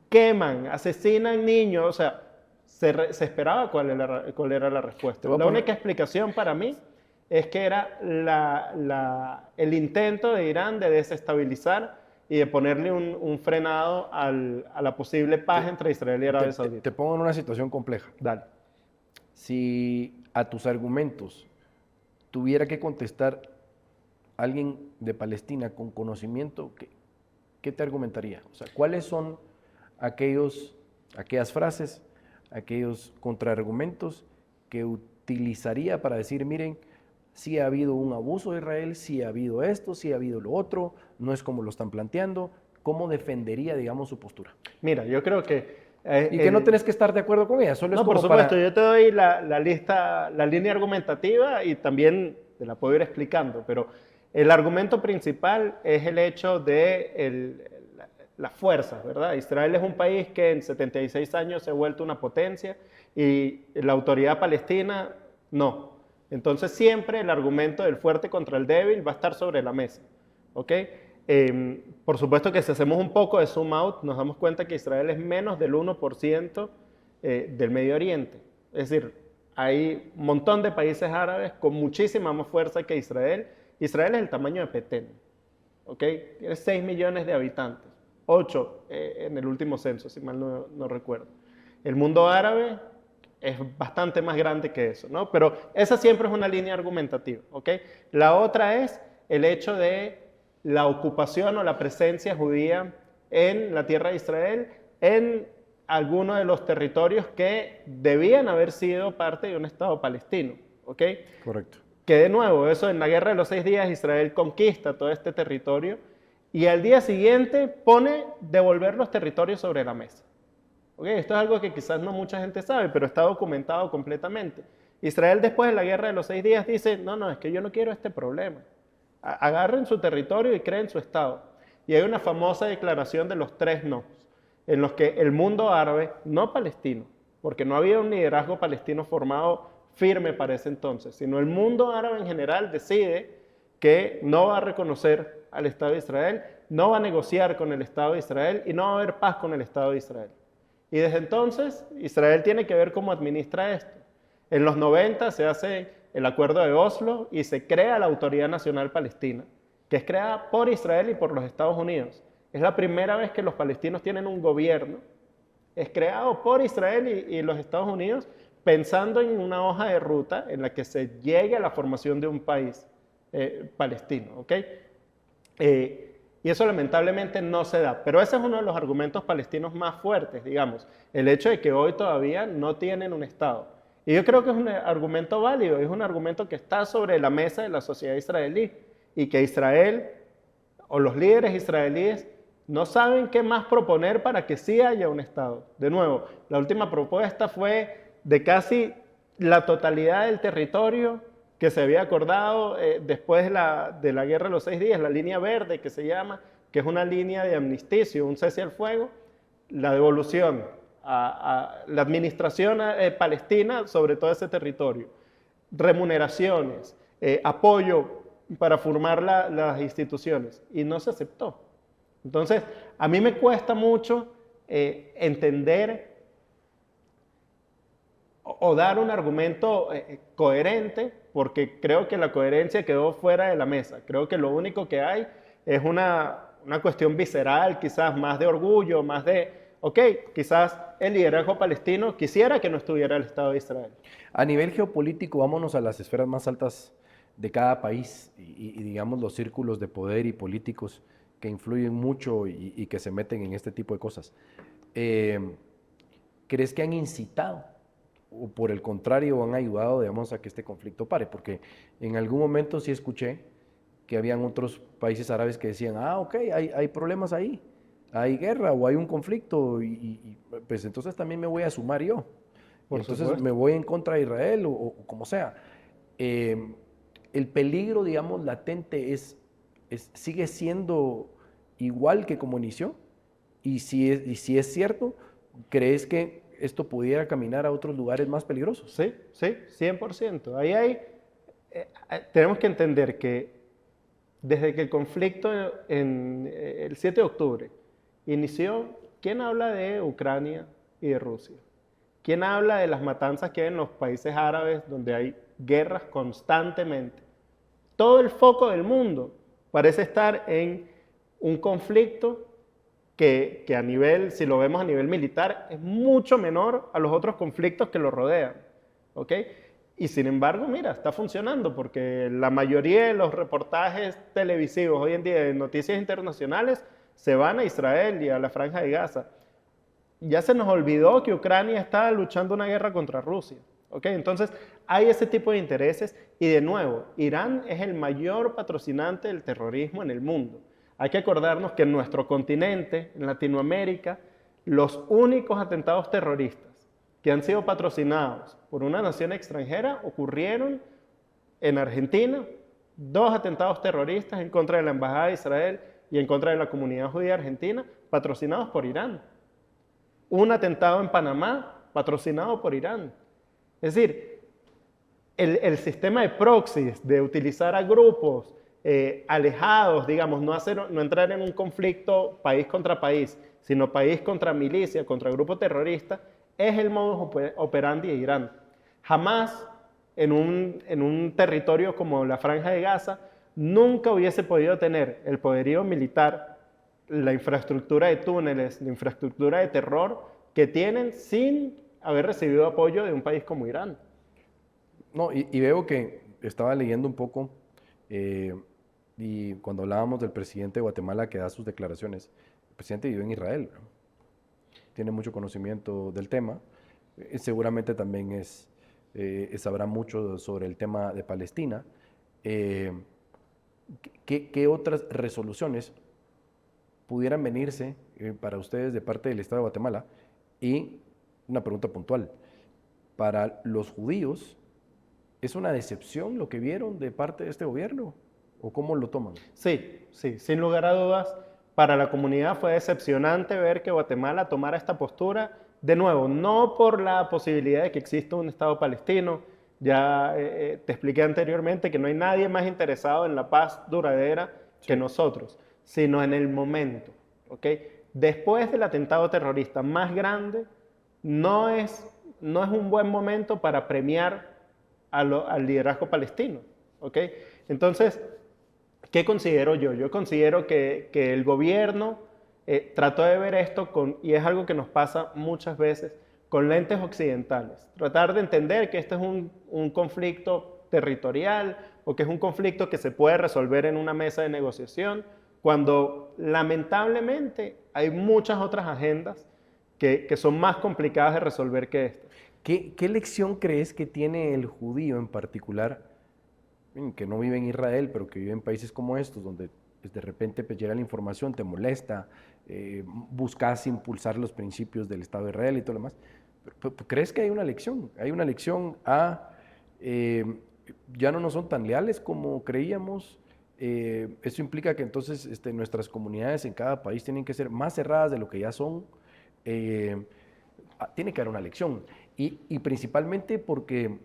queman, asesinan niños, o sea, se esperaba cuál era la respuesta. La única explicación para mí es que era el intento de Irán de desestabilizar y de ponerle un frenado a la posible paz entre Israel y Arabia Saudita. Te pongo en una situación compleja. Dale. Si a tus argumentos tuviera que contestar alguien de Palestina con conocimiento, ¿qué te argumentaría? O sea, ¿cuáles son aquellas frases, aquellos contraargumentos que utilizaría para decir, miren, sí ha habido un abuso de Israel, sí ha habido esto, sí ha habido lo otro, no es como lo están planteando. ¿Cómo defendería, digamos, su postura? Mira, yo creo que... Y que no tenés que estar de acuerdo con ella, solo es No, por como supuesto, para... yo te doy la lista, la línea argumentativa y también te la puedo ir explicando, pero el argumento principal es el hecho de las fuerzas, ¿verdad? Israel es un país que en 76 años se ha vuelto una potencia y la autoridad palestina no. Entonces siempre el argumento del fuerte contra el débil va a estar sobre la mesa, ¿ok? Por supuesto que si hacemos un poco de zoom out, nos damos cuenta que Israel es menos del 1% del Medio Oriente. Es decir, hay un montón de países árabes con muchísima más fuerza que Israel. Israel es el tamaño de Petén, ¿ok? Tiene 6 millones de habitantes, 8 en el último censo, si mal no recuerdo. El mundo árabe es bastante más grande que eso, ¿no? Pero esa siempre es una línea argumentativa, ¿ok? La otra es el hecho de la ocupación o la presencia judía en la tierra de Israel, en algunos de los territorios que debían haber sido parte de un Estado palestino, ¿ok? Correcto. Que de nuevo, eso en la Guerra de los 6 días, Israel conquista todo este territorio y al día siguiente pone devolver los territorios sobre la mesa. ¿Okay? Esto es algo que quizás no mucha gente sabe, pero está documentado completamente. Israel después de la Guerra de los 6 días dice, no, es que yo no quiero este problema. Agarren su territorio y creen su Estado. Y hay una famosa declaración de los 3 no, en los que el mundo árabe, no palestino, porque no había un liderazgo palestino formado firme para ese entonces, sino el mundo árabe en general decide que no va a reconocer al Estado de Israel, no va a negociar con el Estado de Israel y no va a haber paz con el Estado de Israel. Y desde entonces Israel tiene que ver cómo administra esto. En los 90 se hace el acuerdo de Oslo y se crea la Autoridad Nacional Palestina, que es creada por Israel y por los Estados Unidos. Es la primera vez que los palestinos tienen un gobierno. Es creado por Israel y los Estados Unidos pensando en una hoja de ruta en la que se llegue a la formación de un país palestino, ¿ok? Y eso lamentablemente no se da. Pero ese es uno de los argumentos palestinos más fuertes, digamos. El hecho de que hoy todavía no tienen un Estado. Y yo creo que es un argumento válido, es un argumento que está sobre la mesa de la sociedad israelí. Y que Israel, o los líderes israelíes, no saben qué más proponer para que sí haya un Estado. De nuevo, la última propuesta fue de casi la totalidad del territorio que se había acordado después de la Guerra de los 6 días, la línea verde que se llama, que es una línea de amnisticio, un cese al fuego, la devolución a la administración palestina sobre todo ese territorio, remuneraciones, apoyo para formar las instituciones, y no se aceptó. Entonces, a mí me cuesta mucho entender o dar un argumento coherente, porque creo que la coherencia quedó fuera de la mesa. Creo que lo único que hay es una cuestión visceral, quizás más de orgullo, más de, ok, quizás el liderazgo palestino quisiera que no estuviera el Estado de Israel. A nivel geopolítico, vámonos a las esferas más altas de cada país y digamos los círculos de poder y políticos que influyen mucho y que se meten en este tipo de cosas. ¿Crees que han incitado o por el contrario han ayudado, digamos, a que este conflicto pare? Porque en algún momento sí escuché que habían otros países árabes que decían, ok, hay problemas ahí, hay guerra o hay un conflicto y pues entonces también me voy a sumar yo. Entonces me voy en contra de Israel o como sea. El peligro, digamos, latente sigue siendo igual que como inició. Y si es cierto, ¿crees que esto pudiera caminar a otros lugares más peligrosos? Sí, 100%. Ahí tenemos que entender que desde que el conflicto en el 7 de octubre inició, ¿quién habla de Ucrania y de Rusia? ¿Quién habla de las matanzas que hay en los países árabes donde hay guerras constantemente? Todo el foco del mundo parece estar en un conflicto que a nivel, si lo vemos a nivel militar, es mucho menor a los otros conflictos que lo rodean, ¿ok? Y sin embargo, mira, está funcionando porque la mayoría de los reportajes televisivos hoy en día de noticias internacionales se van a Israel y a la Franja de Gaza. Ya se nos olvidó que Ucrania está luchando una guerra contra Rusia. ¿Ok? Entonces, hay ese tipo de intereses y de nuevo, Irán es el mayor patrocinante del terrorismo en el mundo. Hay que acordarnos que en nuestro continente, en Latinoamérica, los únicos atentados terroristas que han sido patrocinados por una nación extranjera ocurrieron en Argentina, 2 atentados terroristas en contra de la Embajada de Israel y en contra de la comunidad judía argentina, patrocinados por Irán. Un atentado en Panamá, patrocinado por Irán. Es decir, el sistema de proxies, de utilizar a grupos alejados, digamos, no entrar en un conflicto país contra país, sino país contra milicia, contra grupo terrorista, es el modus operandi de Irán. Jamás en un territorio como la Franja de Gaza, nunca hubiese podido tener el poderío militar, la infraestructura de túneles, la infraestructura de terror que tienen sin haber recibido apoyo de un país como Irán. No, y veo que estaba leyendo un poco y cuando hablábamos del presidente de Guatemala que da sus declaraciones, el presidente vivió en Israel, ¿no? Tiene mucho conocimiento del tema, seguramente también sabrá mucho sobre el tema de Palestina. ¿Qué otras resoluciones pudieran venirse para ustedes de parte del Estado de Guatemala? Y una pregunta puntual, para los judíos, ¿es una decepción lo que vieron de parte de este gobierno? ¿O cómo lo toman? Sí, sin lugar a dudas, para la comunidad fue decepcionante ver que Guatemala tomara esta postura. De nuevo, no por la posibilidad de que exista un Estado palestino. Ya te expliqué anteriormente que no hay nadie más interesado en la paz duradera que nosotros, sino en el momento. ¿Okay? Después del atentado terrorista más grande, no es un buen momento para premiar al liderazgo palestino. ¿Okay? Entonces, ¿qué considero yo? Yo considero que el gobierno trató de ver esto y es algo que nos pasa muchas veces, con lentes occidentales. Tratar de entender que este es un conflicto territorial o que es un conflicto que se puede resolver en una mesa de negociación, cuando lamentablemente hay muchas otras agendas que son más complicadas de resolver que esta. ¿Qué lección crees que tiene el judío en particular, que no vive en Israel, pero que vive en países como estos, donde de repente pues, llega la información, te molesta, buscas impulsar los principios del Estado de Israel y todo lo demás? ¿Crees que hay una lección? Hay una lección a ya no nos son tan leales como creíamos. Eso implica que entonces nuestras comunidades en cada país tienen que ser más cerradas de lo que ya son. Tiene que haber una lección. Y principalmente porque,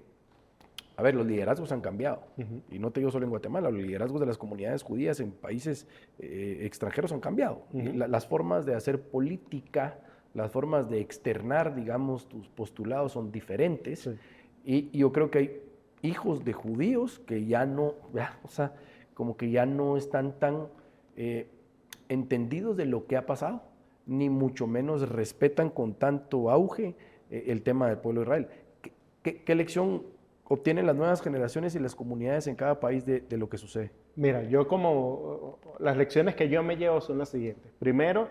a ver, los liderazgos han cambiado. Y no te digo solo en Guatemala, los liderazgos de las comunidades judías en países extranjeros han cambiado. Las formas de hacer política, las formas de externar, digamos, tus postulados son diferentes. Sí. Y yo creo que hay hijos de judíos que ya no, o sea, como que ya no están tan entendidos de lo que ha pasado, ni mucho menos respetan con tanto auge el tema del pueblo de Israel. ¿Qué lección obtienen las nuevas generaciones y las comunidades en cada país de lo que sucede? Mira, las lecciones que yo me llevo son las siguientes. Primero,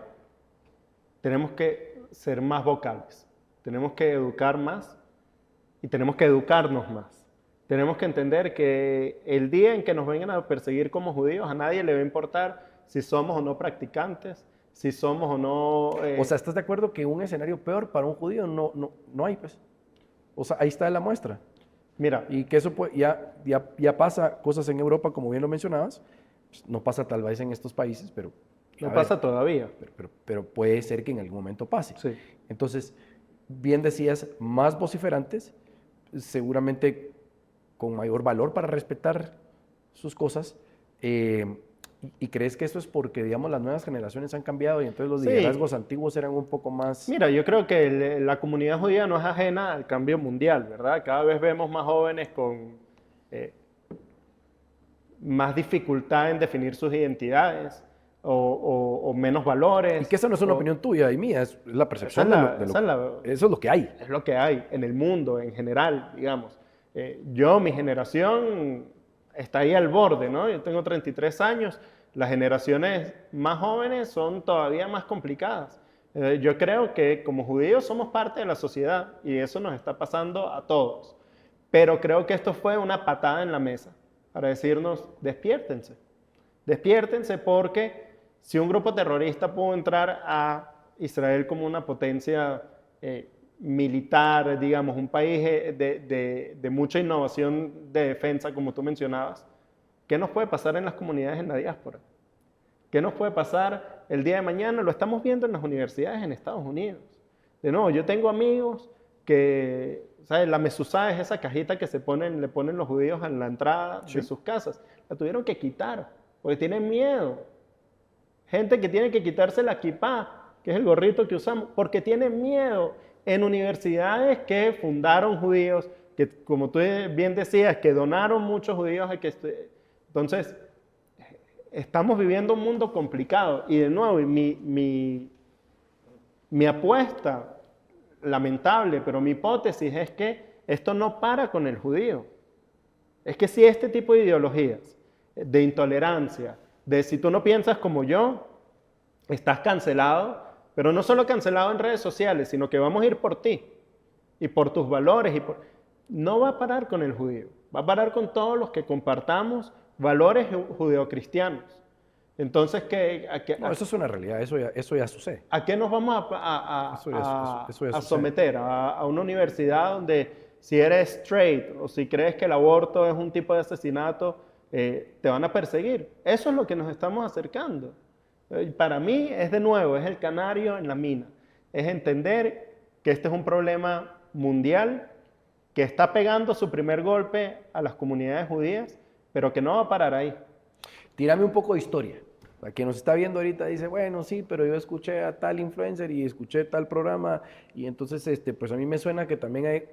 tenemos que ser más vocales, tenemos que educar más y tenemos que educarnos más. Tenemos que entender que el día en que nos vengan a perseguir como judíos, a nadie le va a importar si somos o no practicantes, si somos o no... O sea, ¿estás de acuerdo que un escenario peor para un judío no hay, pues? O sea, ahí está la muestra. Mira. Y que eso ya pasa cosas en Europa, como bien lo mencionabas. Pues no pasa tal vez en estos países, pero... No pasa todavía. Pero puede ser que en algún momento pase. Sí. Entonces, bien decías, más vociferantes, seguramente con mayor valor para respetar sus cosas. ¿Y crees que eso es porque, digamos, las nuevas generaciones han cambiado y entonces los liderazgos antiguos eran un poco más...? Mira, yo creo que la comunidad judía no es ajena al cambio mundial, ¿verdad? Cada vez vemos más jóvenes con más dificultad en definir sus identidades o menos valores. Y que esa no es una opinión tuya y mía, es la percepción eso es lo que hay. Es lo que hay en el mundo en general, digamos. Mi generación está ahí al borde, ¿no? Yo tengo 33 años, las generaciones más jóvenes son todavía más complicadas. Yo creo que como judíos somos parte de la sociedad y eso nos está pasando a todos. Pero creo que esto fue una patada en la mesa para decirnos, despiértense. Despiértense porque si un grupo terrorista pudo entrar a Israel como una potencia militar, digamos, un país de mucha innovación de defensa, como tú mencionabas, ¿qué nos puede pasar en las comunidades en la diáspora? ¿Qué nos puede pasar el día de mañana? Lo estamos viendo en las universidades en Estados Unidos. De nuevo, yo tengo amigos que, ¿sabes? La mezuzá es esa cajita que le ponen los judíos en la entrada de sus casas. La tuvieron que quitar porque tienen miedo. Gente que tiene que quitarse la kipá, que es el gorrito que usamos, porque tienen miedo. En universidades que fundaron judíos, que como tú bien decías, que donaron muchos judíos a que entonces, estamos viviendo un mundo complicado. Y de nuevo, mi apuesta, lamentable, pero mi hipótesis es que esto no para con el judío. Es que si este tipo de ideologías, de intolerancia, de si tú no piensas como yo, estás cancelado, pero no solo cancelado en redes sociales, sino que vamos a ir por ti y por tus valores. No va a parar con el judío, va a parar con todos los que compartamos valores judeocristianos. Entonces, no, eso es una realidad, eso ya sucede. ¿A qué nos vamos a someter? ¿A una universidad donde si eres straight o si crees que el aborto es un tipo de asesinato, te van a perseguir? Eso es lo que nos estamos acercando. Para mí es de nuevo, es el canario en la mina. Es entender que este es un problema mundial que está pegando su primer golpe a las comunidades judías, pero que no va a parar ahí. Tírame un poco de historia. A quien nos está viendo ahorita dice, bueno, sí, pero yo escuché a tal influencer y escuché tal programa y entonces pues a mí me suena que también hay...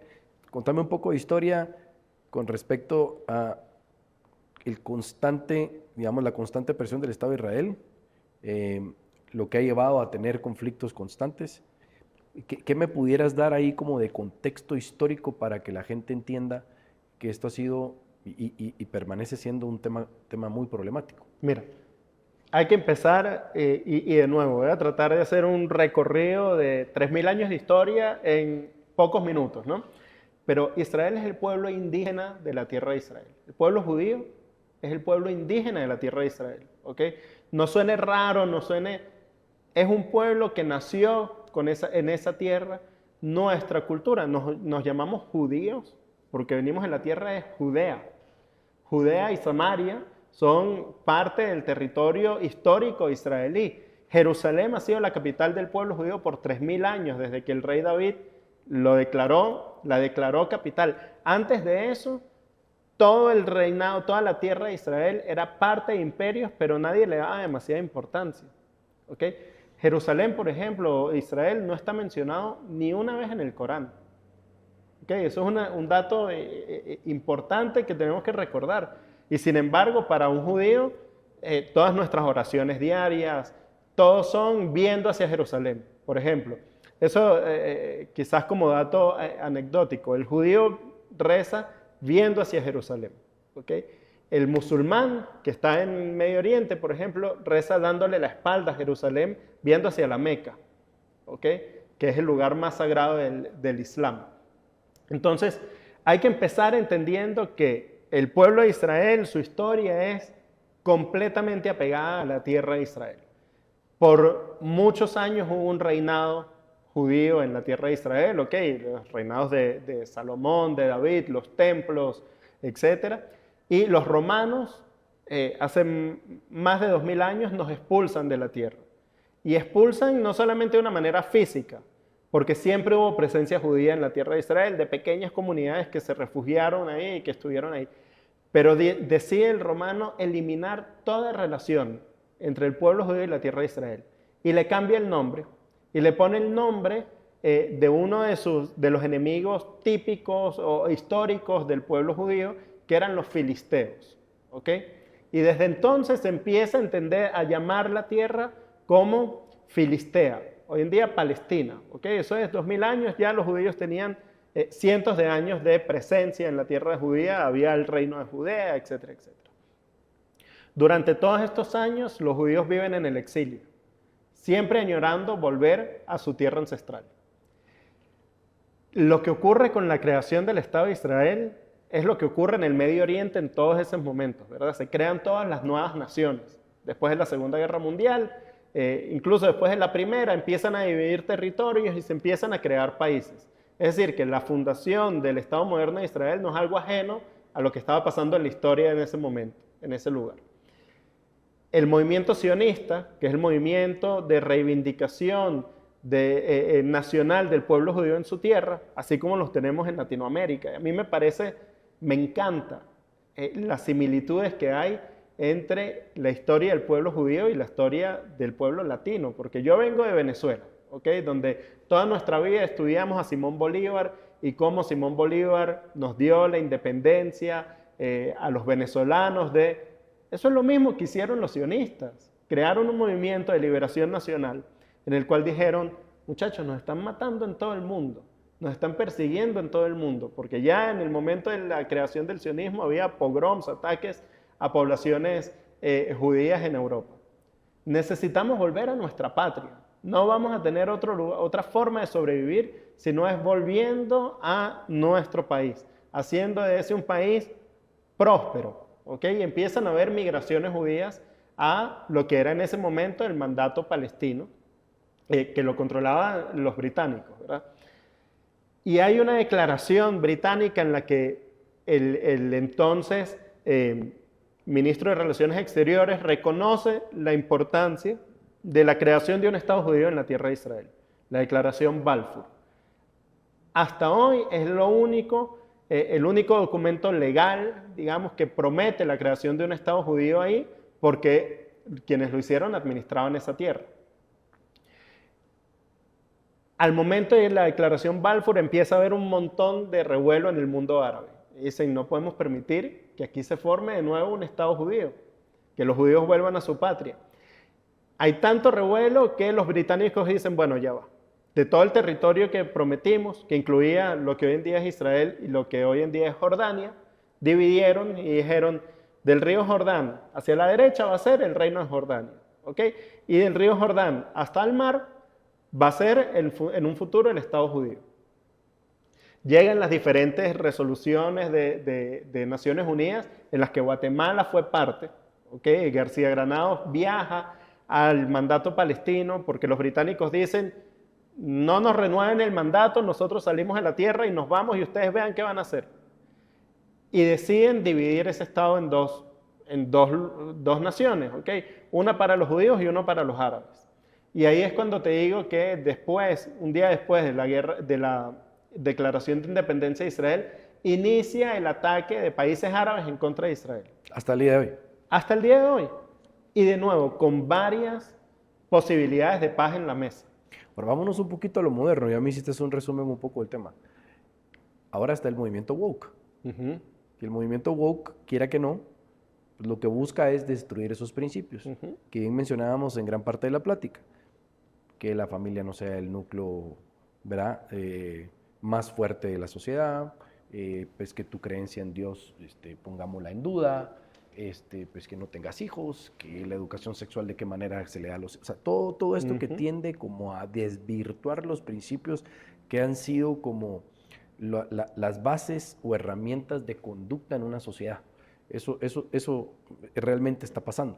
Contame un poco de historia con respecto a el constante, digamos, la constante presión del Estado de Israel, lo que ha llevado a tener conflictos constantes. ¿Qué me pudieras dar ahí como de contexto histórico para que la gente entienda que esto ha sido y permanece siendo un tema muy problemático? Mira, hay que empezar, y de nuevo, voy a tratar de hacer un recorrido de 3.000 años de historia en pocos minutos, ¿no? Pero Israel es el pueblo indígena de la tierra de Israel. El pueblo judío es el pueblo indígena de la tierra de Israel, ¿ok? No suene raro, no suene... Es un pueblo que nació en esa tierra. Nuestra cultura, nos llamamos judíos porque venimos en la tierra de Judea. Judea y Samaria son parte del territorio histórico israelí. Jerusalén ha sido la capital del pueblo judío por 3.000 años, desde que el rey David la declaró capital. Antes de eso, todo el reinado, toda la tierra de Israel era parte de imperios, pero nadie le daba demasiada importancia. ¿Okay? Jerusalén, por ejemplo, Israel, no está mencionado ni una vez en el Corán. ¿Okay? Eso es un dato importante que tenemos que recordar. Y sin embargo, para un judío, todas nuestras oraciones diarias, todos son viendo hacia Jerusalén. Por ejemplo, eso quizás como dato anecdótico, el judío reza viendo hacia Jerusalén. ¿Okay? El musulmán que está en Medio Oriente, por ejemplo, reza dándole la espalda a Jerusalén, viendo hacia la Meca, ¿okay? Que es el lugar más sagrado del Islam. Entonces, hay que empezar entendiendo que el pueblo de Israel, su historia es completamente apegada a la tierra de Israel. Por muchos años hubo un reinado judío en la tierra de Israel, ¿ok? Los reinados de Salomón, de David, los templos, etcétera. Y los romanos, hace más de 2.000 años, nos expulsan de la tierra. Y expulsan no solamente de una manera física, porque siempre hubo presencia judía en la tierra de Israel, de pequeñas comunidades que se refugiaron ahí y que estuvieron ahí. Pero decide el romano eliminar toda relación entre el pueblo judío y la tierra de Israel. Y le cambia el nombre, y le pone el nombre de uno de los enemigos típicos o históricos del pueblo judío, que eran los filisteos, ¿ok? Y desde entonces se empieza a entender, a llamar la tierra como Filistea, hoy en día Palestina, ¿ok? Eso es 2.000 años, ya los judíos tenían cientos de años de presencia en la tierra judía, había el reino de Judea, etcétera, etcétera. Durante todos estos años los judíos viven en el exilio, siempre añorando volver a su tierra ancestral. Lo que ocurre con la creación del Estado de Israel es lo que ocurre en el Medio Oriente en todos esos momentos, ¿verdad? Se crean todas las nuevas naciones. Después de la Segunda Guerra Mundial, incluso después de la Primera, empiezan a dividir territorios y se empiezan a crear países. Es decir, que la fundación del Estado moderno de Israel no es algo ajeno a lo que estaba pasando en la historia en ese momento, en ese lugar. El movimiento sionista, que es el movimiento de reivindicación nacional del pueblo judío en su tierra, así como los tenemos en Latinoamérica. A mí me encanta las similitudes que hay entre la historia del pueblo judío y la historia del pueblo latino, porque yo vengo de Venezuela, ¿okay? Donde toda nuestra vida estudiamos a Simón Bolívar y cómo Simón Bolívar nos dio la independencia a los venezolanos de... Eso es lo mismo que hicieron los sionistas, crearon un movimiento de liberación nacional en el cual dijeron, muchachos, nos están matando en todo el mundo, nos están persiguiendo en todo el mundo, porque ya en el momento de la creación del sionismo había pogroms, ataques a poblaciones judías en Europa. Necesitamos volver a nuestra patria. No vamos a tener otra forma de sobrevivir si no es volviendo a nuestro país, haciendo de ese un país próspero, ¿ok? Y empiezan a haber migraciones judías a lo que era en ese momento el mandato palestino, que lo controlaban los británicos, ¿verdad? Y hay una declaración británica en la que el entonces ministro de Relaciones Exteriores reconoce la importancia de la creación de un Estado judío en la tierra de Israel, la declaración Balfour. Hasta hoy es el único documento legal, digamos, que promete la creación de un Estado judío ahí, porque quienes lo hicieron administraban esa tierra. Al momento de la declaración Balfour empieza a haber un montón de revuelo en el mundo árabe. Dicen, no podemos permitir que aquí se forme de nuevo un Estado judío, que los judíos vuelvan a su patria. Hay tanto revuelo que los británicos dicen, bueno, ya va. De todo el territorio que prometimos, que incluía lo que hoy en día es Israel y lo que hoy en día es Jordania, dividieron y dijeron, del río Jordán hacia la derecha va a ser el reino de Jordania, ¿ok? Y del río Jordán hasta el mar va a ser en un futuro el Estado judío. Llegan las diferentes resoluciones de Naciones Unidas en las que Guatemala fue parte, ¿ok? García Granados viaja al mandato palestino porque los británicos dicen, no nos renueven el mandato, nosotros salimos de la tierra y nos vamos y ustedes vean qué van a hacer. Y deciden dividir ese estado en dos naciones, ¿ok? Una para los judíos y una para los árabes. Y ahí es cuando te digo que después, un día después de la declaración de independencia de Israel, inicia el ataque de países árabes en contra de Israel. Hasta el día de hoy. Hasta el día de hoy. Y de nuevo, con varias posibilidades de paz en la mesa. Ahora vámonos un poquito a lo moderno. Ya me hiciste un resumen un poco del tema. Ahora está el movimiento woke. Y el movimiento woke, quiera que no, pues lo que busca es destruir esos principios, que bien mencionábamos en gran parte de la plática. Que la familia no sea el núcleo, ¿verdad? Más fuerte de la sociedad, pues que tu creencia en Dios pongámosla en duda, pues que no tengas hijos, que la educación sexual de qué manera se le da a los... O sea, todo esto que tiende como a desvirtuar los principios que han sido como las bases o herramientas de conducta en una sociedad. Eso realmente está pasando.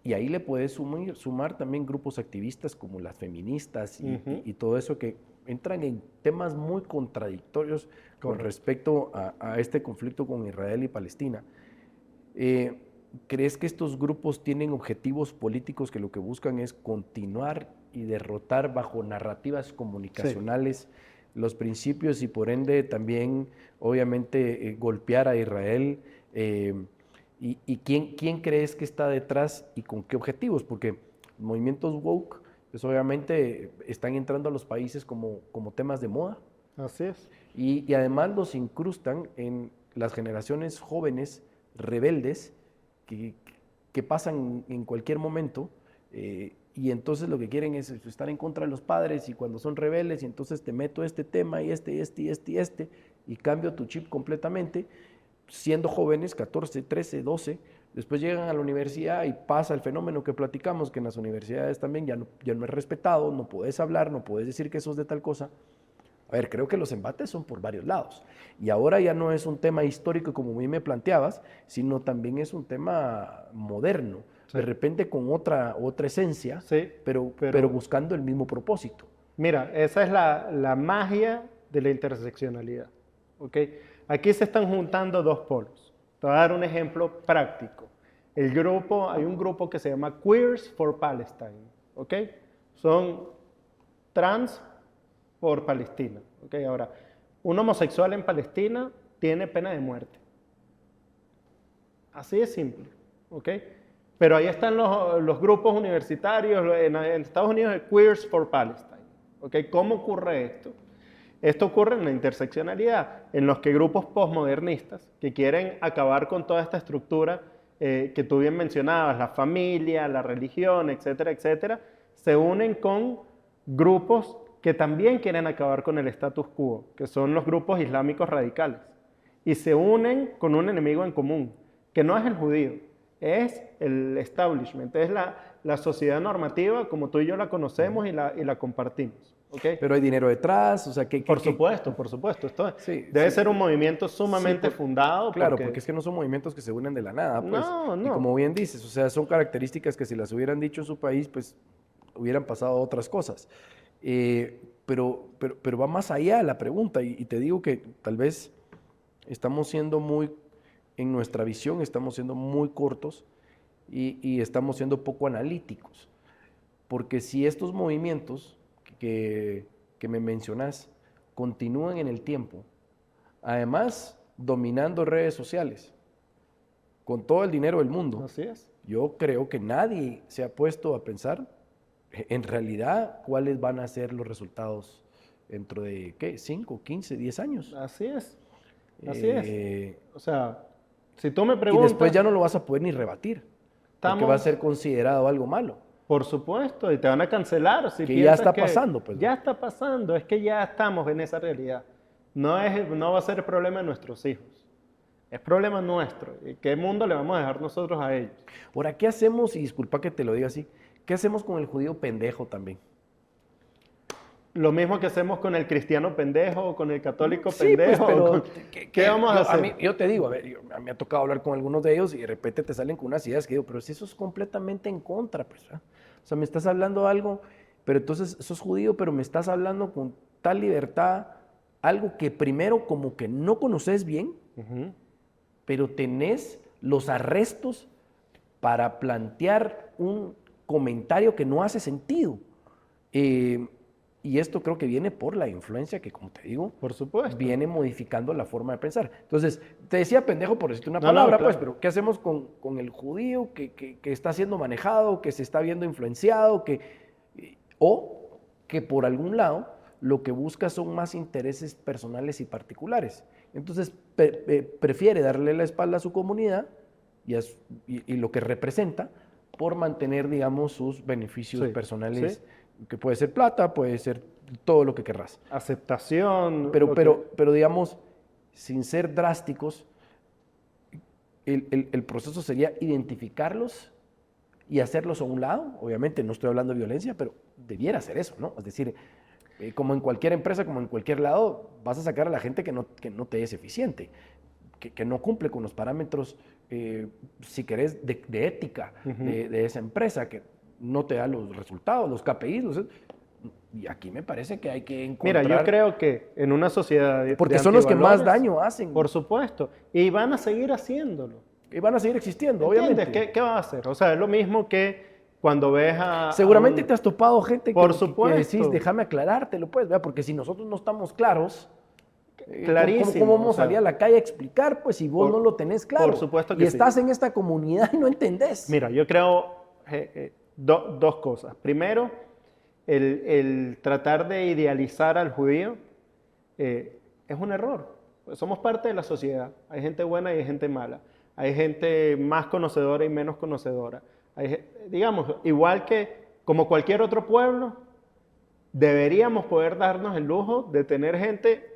Y ahí le puedes sumar también grupos activistas como las feministas y todo eso que entran en temas muy contradictorios con respecto a este conflicto con Israel y Palestina. ¿Crees que estos grupos tienen objetivos políticos que lo que buscan es continuar y derrotar bajo narrativas comunicacionales los principios y por ende también obviamente golpear a Israel? ¿Y quién crees que está detrás y con qué objetivos? Porque movimientos woke, pues obviamente están entrando a los países como temas de moda. Así es. Y además los incrustan en las generaciones jóvenes, rebeldes, que pasan en cualquier momento, y entonces lo que quieren es estar en contra de los padres, y cuando son rebeldes, y entonces te meto este tema, y y cambio tu chip completamente. Siendo jóvenes, 14, 13, 12, después llegan a la universidad y pasa el fenómeno que platicamos, que en las universidades también ya no es respetado, no puedes hablar, no puedes decir que sos de tal cosa. A ver, creo que los embates son por varios lados. Y ahora ya no es un tema histórico como a mí me planteabas, sino también es un tema moderno, Sí. de repente con otra esencia, Sí, pero buscando el mismo propósito. Mira, esa es la magia de la interseccionalidad. ¿Ok? Aquí se están juntando dos polos. Te voy a dar un ejemplo práctico. Hay un grupo que se llama Queers for Palestine. ¿Ok? Son trans por Palestina. ¿Ok? Ahora, un homosexual en Palestina tiene pena de muerte. Así de simple. ¿Ok? Pero ahí están los grupos universitarios en Estados Unidos de Queers for Palestine. ¿Okay? ¿Cómo ocurre esto? Esto ocurre en la interseccionalidad, en los que grupos postmodernistas que quieren acabar con toda esta estructura que tú bien mencionabas, la familia, la religión, etcétera, etcétera, se unen con grupos que también quieren acabar con el status quo, que son los grupos islámicos radicales, y se unen con un enemigo en común, que no es el judío, es el establishment, es la sociedad normativa como tú y yo la conocemos y la compartimos. ¿Okay? Pero hay dinero detrás, o sea, Por supuesto, por supuesto. Esto Sí, debe sí. ser un movimiento sumamente fundado. Claro, porque es que no son movimientos que se unen de la nada, pues. No, Y no. como bien dices, o sea, son características que si las hubieran dicho en su país, pues hubieran pasado otras cosas. Pero va más allá la pregunta y te digo que tal vez estamos siendo en nuestra visión, estamos siendo muy cortos y estamos siendo poco analíticos. Porque si estos movimientos que me mencionas continúan en el tiempo, además dominando redes sociales, con todo el dinero del mundo, Así es. yo creo que nadie se ha puesto a pensar en realidad cuáles van a ser los resultados dentro de, ¿qué? 5, 15, 10 años. Así es. Así es. O sea, si tú me Y preguntas... después ya no lo vas a poder ni rebatir, porque va a ser considerado algo malo. Por supuesto, y te van a cancelar. Si que ya está pasando, pues. Ya está pasando, es que ya estamos en esa realidad. No va a ser el problema de nuestros hijos, es problema nuestro. ¿Y qué mundo le vamos a dejar nosotros a ellos? Ahora, ¿qué hacemos? Y disculpa que te lo diga así, ¿qué hacemos con el judío pendejo también? Lo mismo que hacemos con el cristiano pendejo o con el católico Sí, pues, pendejo. pero ¿Qué vamos a hacer? yo te digo, a ver, a mí me ha tocado hablar con algunos de ellos y de repente te salen con unas ideas que digo, pero si eso es completamente en contra, pues, ¿verdad? O sea, me estás hablando algo, pero entonces sos judío, pero me estás hablando con tal libertad, algo que primero como que no conoces bien, pero tenés los arrestos para plantear un comentario que no hace sentido. Y esto creo que viene por la influencia que, como te digo, Por supuesto. viene modificando la forma de pensar. Entonces, te decía pendejo por decirte una palabra, claro. pues, pero ¿qué hacemos con el judío que está siendo manejado, que se está viendo influenciado, o que por algún lado lo que busca son más intereses personales y particulares? Entonces, prefiere darle la espalda a su comunidad y lo que representa por mantener, digamos, sus beneficios personales. Sí. Que puede ser plata, puede ser todo lo que querrás. Aceptación. Pero digamos, sin ser drásticos, el proceso sería identificarlos y hacerlos a un lado. Obviamente no estoy hablando de violencia, pero debiera ser eso, ¿no? Es decir, como en cualquier empresa, como en cualquier lado, vas a sacar a la gente que no te es eficiente, que no cumple con los parámetros, si querés, de ética de esa empresa, que no te da los resultados, los KPIs. Y aquí me parece que hay que encontrar... Mira, yo creo que en una sociedad porque son los que más daño hacen. Por supuesto. Y van a seguir haciéndolo. Y van a seguir existiendo, ¿Entiendes? obviamente. ¿Qué va a hacer? O sea, es lo mismo que cuando ves a... Seguramente te has topado gente Por que supuesto. decís, déjame aclarártelo, pues, ¿verdad? Porque si nosotros no estamos claros... Clarísimo. ¿Cómo vamos a salir a la calle a explicar? Pues si vos no lo tenés claro. Por supuesto que y estás en esta comunidad y no entendés. Mira, yo creo dos cosas. Primero, el tratar de idealizar al judío es un error. Pues somos parte de la sociedad. Hay gente buena y hay gente mala. Hay gente más conocedora y menos conocedora. Digamos, igual que como cualquier otro pueblo, deberíamos poder darnos el lujo de tener gente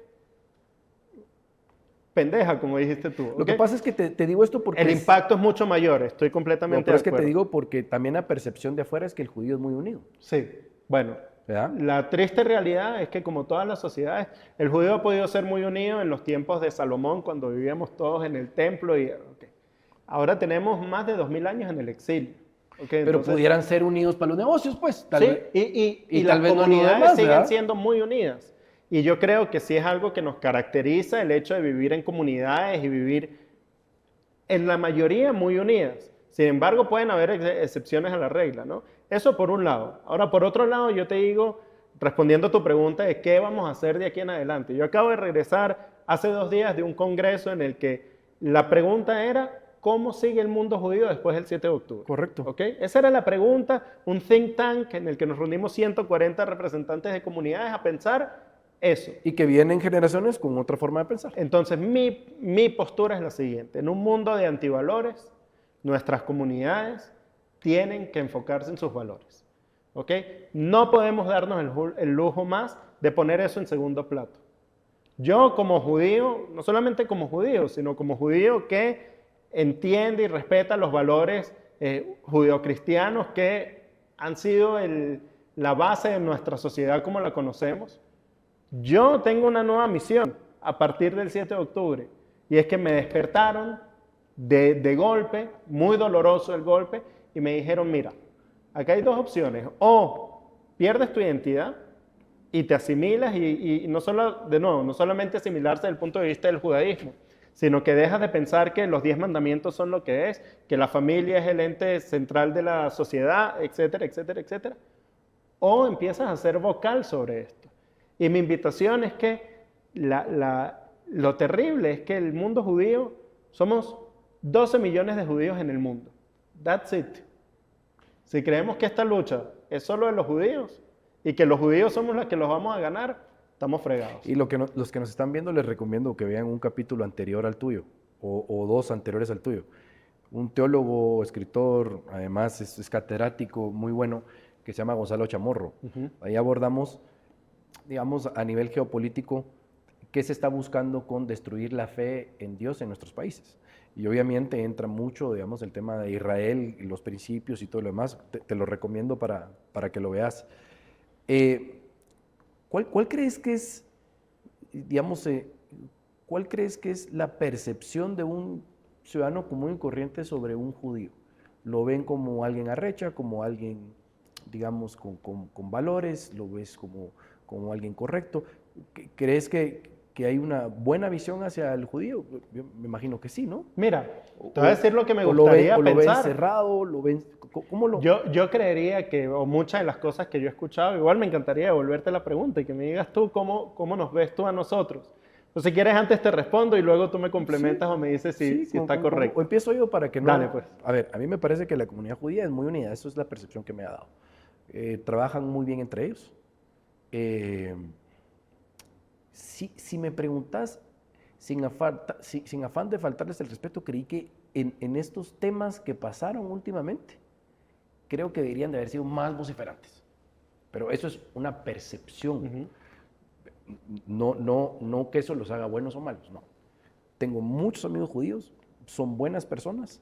pendeja, como dijiste tú. Lo que pasa es que te digo esto porque... El impacto es mucho mayor, estoy completamente pero de es que acuerdo. te digo porque también la percepción de afuera es que el judío es muy unido. Sí, bueno, ¿verdad? La triste realidad es que, como todas las sociedades, el judío ha podido ser muy unido en los tiempos de Salomón, cuando vivíamos todos en el templo. Ahora tenemos más de 2000 años en el exilio. Pero Entonces, pudieran ser unidos para los negocios, pues. Tal sí, vez. y tal las vez no en lo comunidades demás, siguen ¿verdad? siendo muy unidas. Y yo creo que sí es algo que nos caracteriza, el hecho de vivir en comunidades y vivir en la mayoría muy unidas. Sin embargo, pueden haber excepciones a la regla, ¿no? Eso por un lado. Ahora, por otro lado, yo te digo, respondiendo a tu pregunta de qué vamos a hacer de aquí en adelante. Yo acabo de regresar hace 2 días de un congreso en el que la pregunta era: ¿cómo sigue el mundo judío después del 7 de octubre? Correcto. ¿Ok? Esa era la pregunta, un think tank en el que nos reunimos 140 representantes de comunidades a pensar eso. Y que vienen generaciones con otra forma de pensar. Entonces, mi postura es la siguiente. En un mundo de antivalores, nuestras comunidades tienen que enfocarse en sus valores. ¿Ok? No podemos darnos el lujo más de poner eso en segundo plato. Yo, como judío, no solamente como judío, sino como judío que entiende y respeta los valores judeocristianos que han sido la base de nuestra sociedad como la conocemos, yo tengo una nueva misión a partir del 7 de octubre, y es que me despertaron de golpe, muy doloroso el golpe, y me dijeron: mira, acá hay 2 opciones: o pierdes tu identidad y te asimilas, y no solamente asimilarse desde el punto de vista del judaísmo, sino que dejas de pensar que los 10 mandamientos son lo que es, que la familia es el ente central de la sociedad, etcétera, etcétera, etcétera, o empiezas a ser vocal sobre esto. Y mi invitación es que lo terrible es que el mundo judío, somos 12 millones de judíos en el mundo. That's it. Si creemos que esta lucha es solo de los judíos y que los judíos somos los que los vamos a ganar, estamos fregados. Y los que nos están viendo, les recomiendo que vean un capítulo anterior al tuyo, o 2 anteriores al tuyo. Un teólogo, escritor, además es catedrático muy bueno, que se llama Gonzalo Chamorro. Ahí abordamos, digamos, a nivel geopolítico, qué se está buscando con destruir la fe en Dios en nuestros países. Y obviamente entra mucho, digamos, el tema de Israel y los principios y todo lo demás. Te lo recomiendo para que lo veas. ¿Cuál crees que es, digamos, cuál crees que es la percepción de un ciudadano común y corriente sobre un judío? ¿Lo ven como alguien arrecha, como alguien, digamos, con valores? ¿Lo ves como alguien correcto? ¿Crees que hay una buena visión hacia el judío? Yo me imagino que sí, ¿no? Mira, te voy a decir lo que me o gustaría lo ven pensar. cerrado, lo ven, ¿cómo lo? Yo creería que, o muchas de las cosas que yo he escuchado, igual me encantaría devolverte la pregunta y que me digas tú cómo nos ves tú a nosotros. O si quieres, antes te respondo y luego tú me complementas, o me dices si está correcto. O empiezo yo para que no... Dale, pues. A ver, a mí me parece que la comunidad judía es muy unida, eso es la percepción que me ha dado. Trabajan muy bien entre ellos. Si me preguntas, sin afán de faltarles el respeto, creí que en estos temas que pasaron últimamente, creo que deberían de haber sido más vociferantes. Pero eso es una percepción. No que eso los haga buenos o malos, no. Tengo muchos amigos judíos, son buenas personas,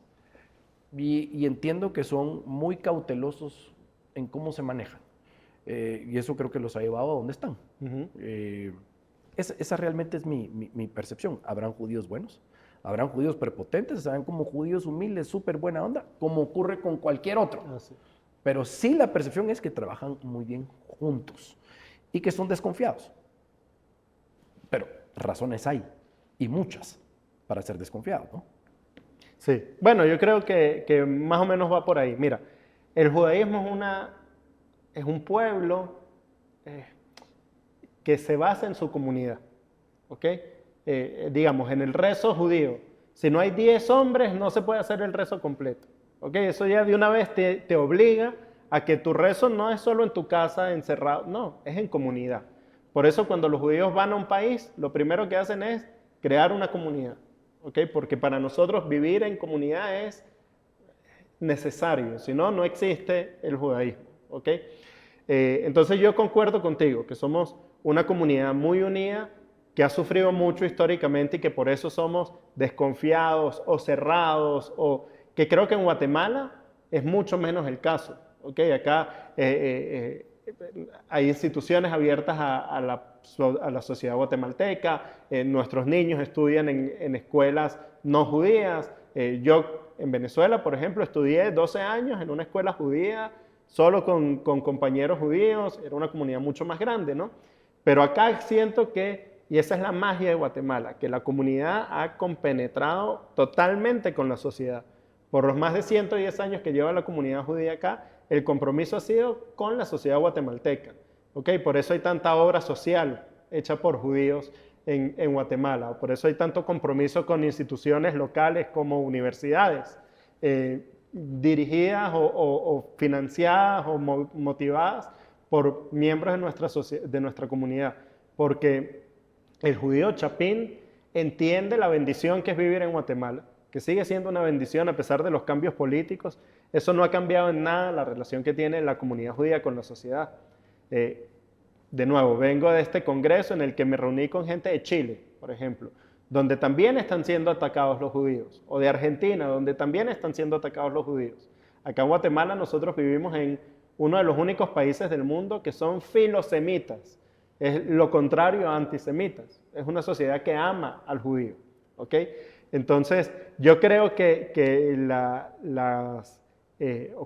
y entiendo que son muy cautelosos en cómo se manejan. Y eso creo que los ha llevado a donde están. Esa realmente es mi percepción. Habrán judíos buenos, habrán judíos prepotentes, saben, como judíos humildes, súper buena onda, como ocurre con cualquier otro. Pero sí, la percepción es que trabajan muy bien juntos y que son desconfiados. Pero razones hay, y muchas, para ser desconfiados, ¿no? Sí. Bueno, yo creo que más o menos va por ahí. Mira, el judaísmo es un pueblo que se basa en su comunidad, ¿ok? Digamos, en el rezo judío, si no hay 10 hombres, no se puede hacer el rezo completo, ¿ok? Eso ya de una vez te obliga a que tu rezo no es solo en tu casa encerrado, no, es en comunidad. Por eso, cuando los judíos van a un país, lo primero que hacen es crear una comunidad, ¿ok? Porque para nosotros vivir en comunidad es necesario, si no, no existe el judaísmo, ¿ok? Entonces yo concuerdo contigo, que somos una comunidad muy unida, que ha sufrido mucho históricamente y que por eso somos desconfiados o cerrados, o que creo que en Guatemala es mucho menos el caso, ¿ok? Acá hay instituciones abiertas a la sociedad guatemalteca, nuestros niños estudian en escuelas no judías. Yo en Venezuela, por ejemplo, estudié 12 años en una escuela judía, solo con compañeros judíos, era una comunidad mucho más grande, ¿no? Pero acá siento que, y esa es la magia de Guatemala, que la comunidad ha compenetrado totalmente con la sociedad. Por los más de 110 años que lleva la comunidad judía acá, el compromiso ha sido con la sociedad guatemalteca. ¿Okay? Por eso hay tanta obra social hecha por judíos en Guatemala. Por eso hay tanto compromiso con instituciones locales como universidades, dirigidas o financiadas o motivadas por miembros de nuestra comunidad. Porque el judío chapín entiende la bendición que es vivir en Guatemala, que sigue siendo una bendición a pesar de los cambios políticos. Eso no ha cambiado en nada la relación que tiene la comunidad judía con la sociedad. De nuevo, vengo de este congreso en el que me reuní con gente de Chile, por ejemplo, donde también están siendo atacados los judíos, o de Argentina, donde también están siendo atacados los judíos. Acá en Guatemala nosotros vivimos en uno de los únicos países del mundo que son filosemitas, es lo contrario a antisemitas, es una sociedad que ama al judío, ¿ok? Entonces, yo creo que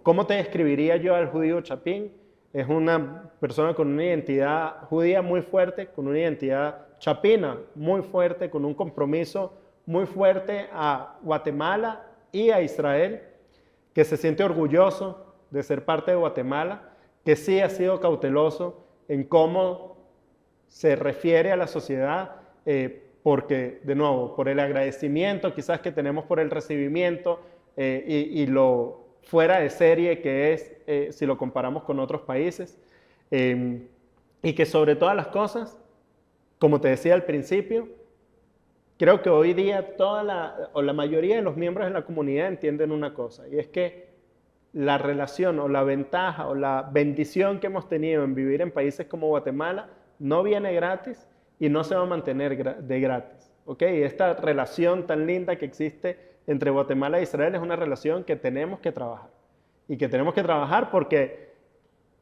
¿cómo te describiría yo al judío chapín? Es una persona con una identidad judía muy fuerte, con una identidad chapina muy fuerte, con un compromiso muy fuerte a Guatemala y a Israel, que se siente orgulloso de ser parte de Guatemala, que sí ha sido cauteloso en cómo se refiere a la sociedad, porque, de nuevo, por el agradecimiento quizás que tenemos por el recibimiento y lo fuera de serie que es si lo comparamos con otros países, y que sobre todas las cosas, como te decía al principio, creo que hoy día la mayoría de los miembros de la comunidad entienden una cosa, y es que la relación o la ventaja o la bendición que hemos tenido en vivir en países como Guatemala no viene gratis y no se va a mantener de gratis. ¿Okay? Esta relación tan linda que existe entre Guatemala e Israel es una relación que tenemos que trabajar. Y que tenemos que trabajar porque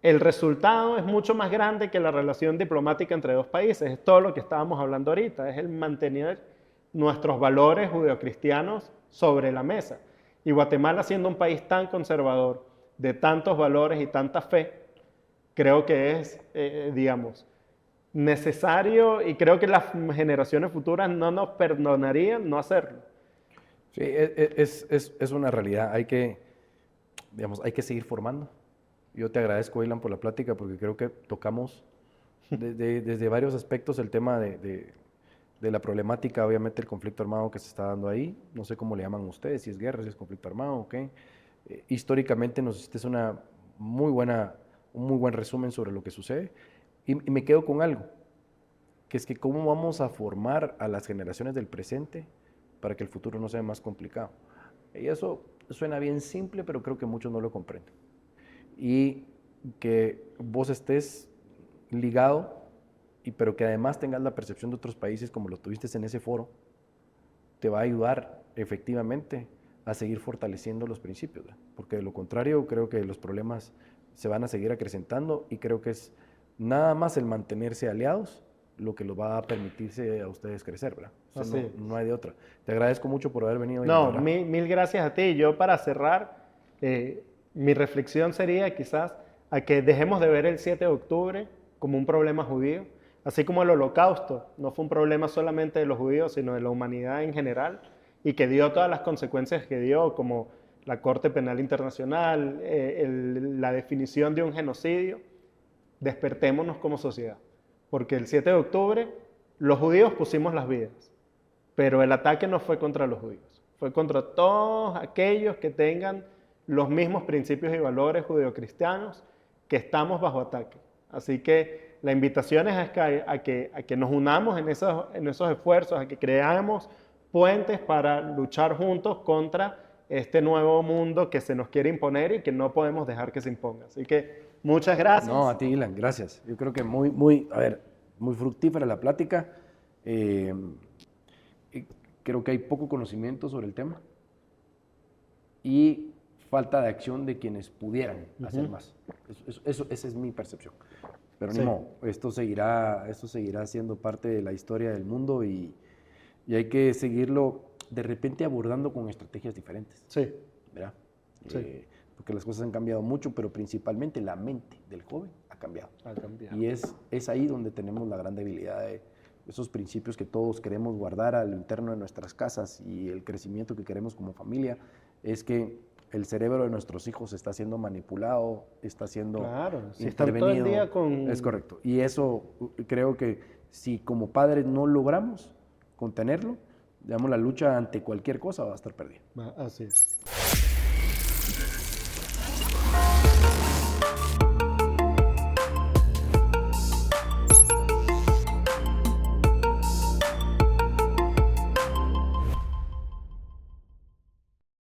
el resultado es mucho más grande que la relación diplomática entre dos países. Es todo lo que estábamos hablando ahorita, es el mantener nuestros valores judeocristianos sobre la mesa. Y Guatemala, siendo un país tan conservador, de tantos valores y tanta fe, creo que es, digamos, necesario, y creo que las generaciones futuras no nos perdonarían no hacerlo. Sí, es una realidad. Hay que seguir formando. Yo te agradezco, Ilan, por la plática, porque creo que tocamos desde varios aspectos el tema de la problemática, obviamente el conflicto armado que se está dando ahí. No sé cómo le llaman ustedes, si es guerra, si es conflicto armado, ¿ok? Históricamente nos hiciste un muy buen resumen sobre lo que sucede. Y me quedo con algo, que es que cómo vamos a formar a las generaciones del presente para que el futuro no sea más complicado. Y eso suena bien simple, pero creo que muchos no lo comprenden. Y que vos estés ligado, pero que además tengas la percepción de otros países como lo tuviste en ese foro, te va a ayudar efectivamente a seguir fortaleciendo los principios, ¿verdad? Porque de lo contrario creo que los problemas se van a seguir acrecentando y creo que es nada más el mantenerse aliados lo que los va a permitirse a ustedes crecer, ¿verdad? O sea, no hay de otra. Te agradezco mucho por haber venido. No, mil gracias a ti. Yo, para cerrar, mi reflexión sería quizás a que dejemos de ver el 7 de octubre como un problema judío, así como el Holocausto no fue un problema solamente de los judíos, sino de la humanidad en general, y que dio todas las consecuencias que dio, como la Corte Penal Internacional, la definición de un genocidio. Despertémonos como sociedad, porque el 7 de octubre los judíos pusimos las vidas, pero el ataque no fue contra los judíos, fue contra todos aquellos que tengan los mismos principios y valores judeocristianos, que estamos bajo ataque. Así que la invitación es a que nos unamos en esos esfuerzos, a que creamos puentes para luchar juntos contra este nuevo mundo que se nos quiere imponer y que no podemos dejar que se imponga. Así que muchas gracias. No, a ti, Ilan, gracias. Yo creo que muy fructífera la plática. Creo que hay poco conocimiento sobre el tema. Y falta de acción de quienes pudieran hacer más. Esa es mi percepción. Pero Sí. ni modo, esto seguirá siendo parte de la historia del mundo y hay que seguirlo de repente abordando con estrategias diferentes. Sí. ¿Verdad? Sí. Porque las cosas han cambiado mucho, pero principalmente la mente del joven ha cambiado. Ha cambiado. Y es ahí donde tenemos la gran debilidad de esos principios que todos queremos guardar a lo interno de nuestras casas y el crecimiento que queremos como familia, es que el cerebro de nuestros hijos está siendo manipulado, está siendo Claro, si están todo el intervenido. día con... Es correcto. Y eso creo que si como padres no logramos contenerlo, digamos, la lucha ante cualquier cosa va a estar perdida. Así es.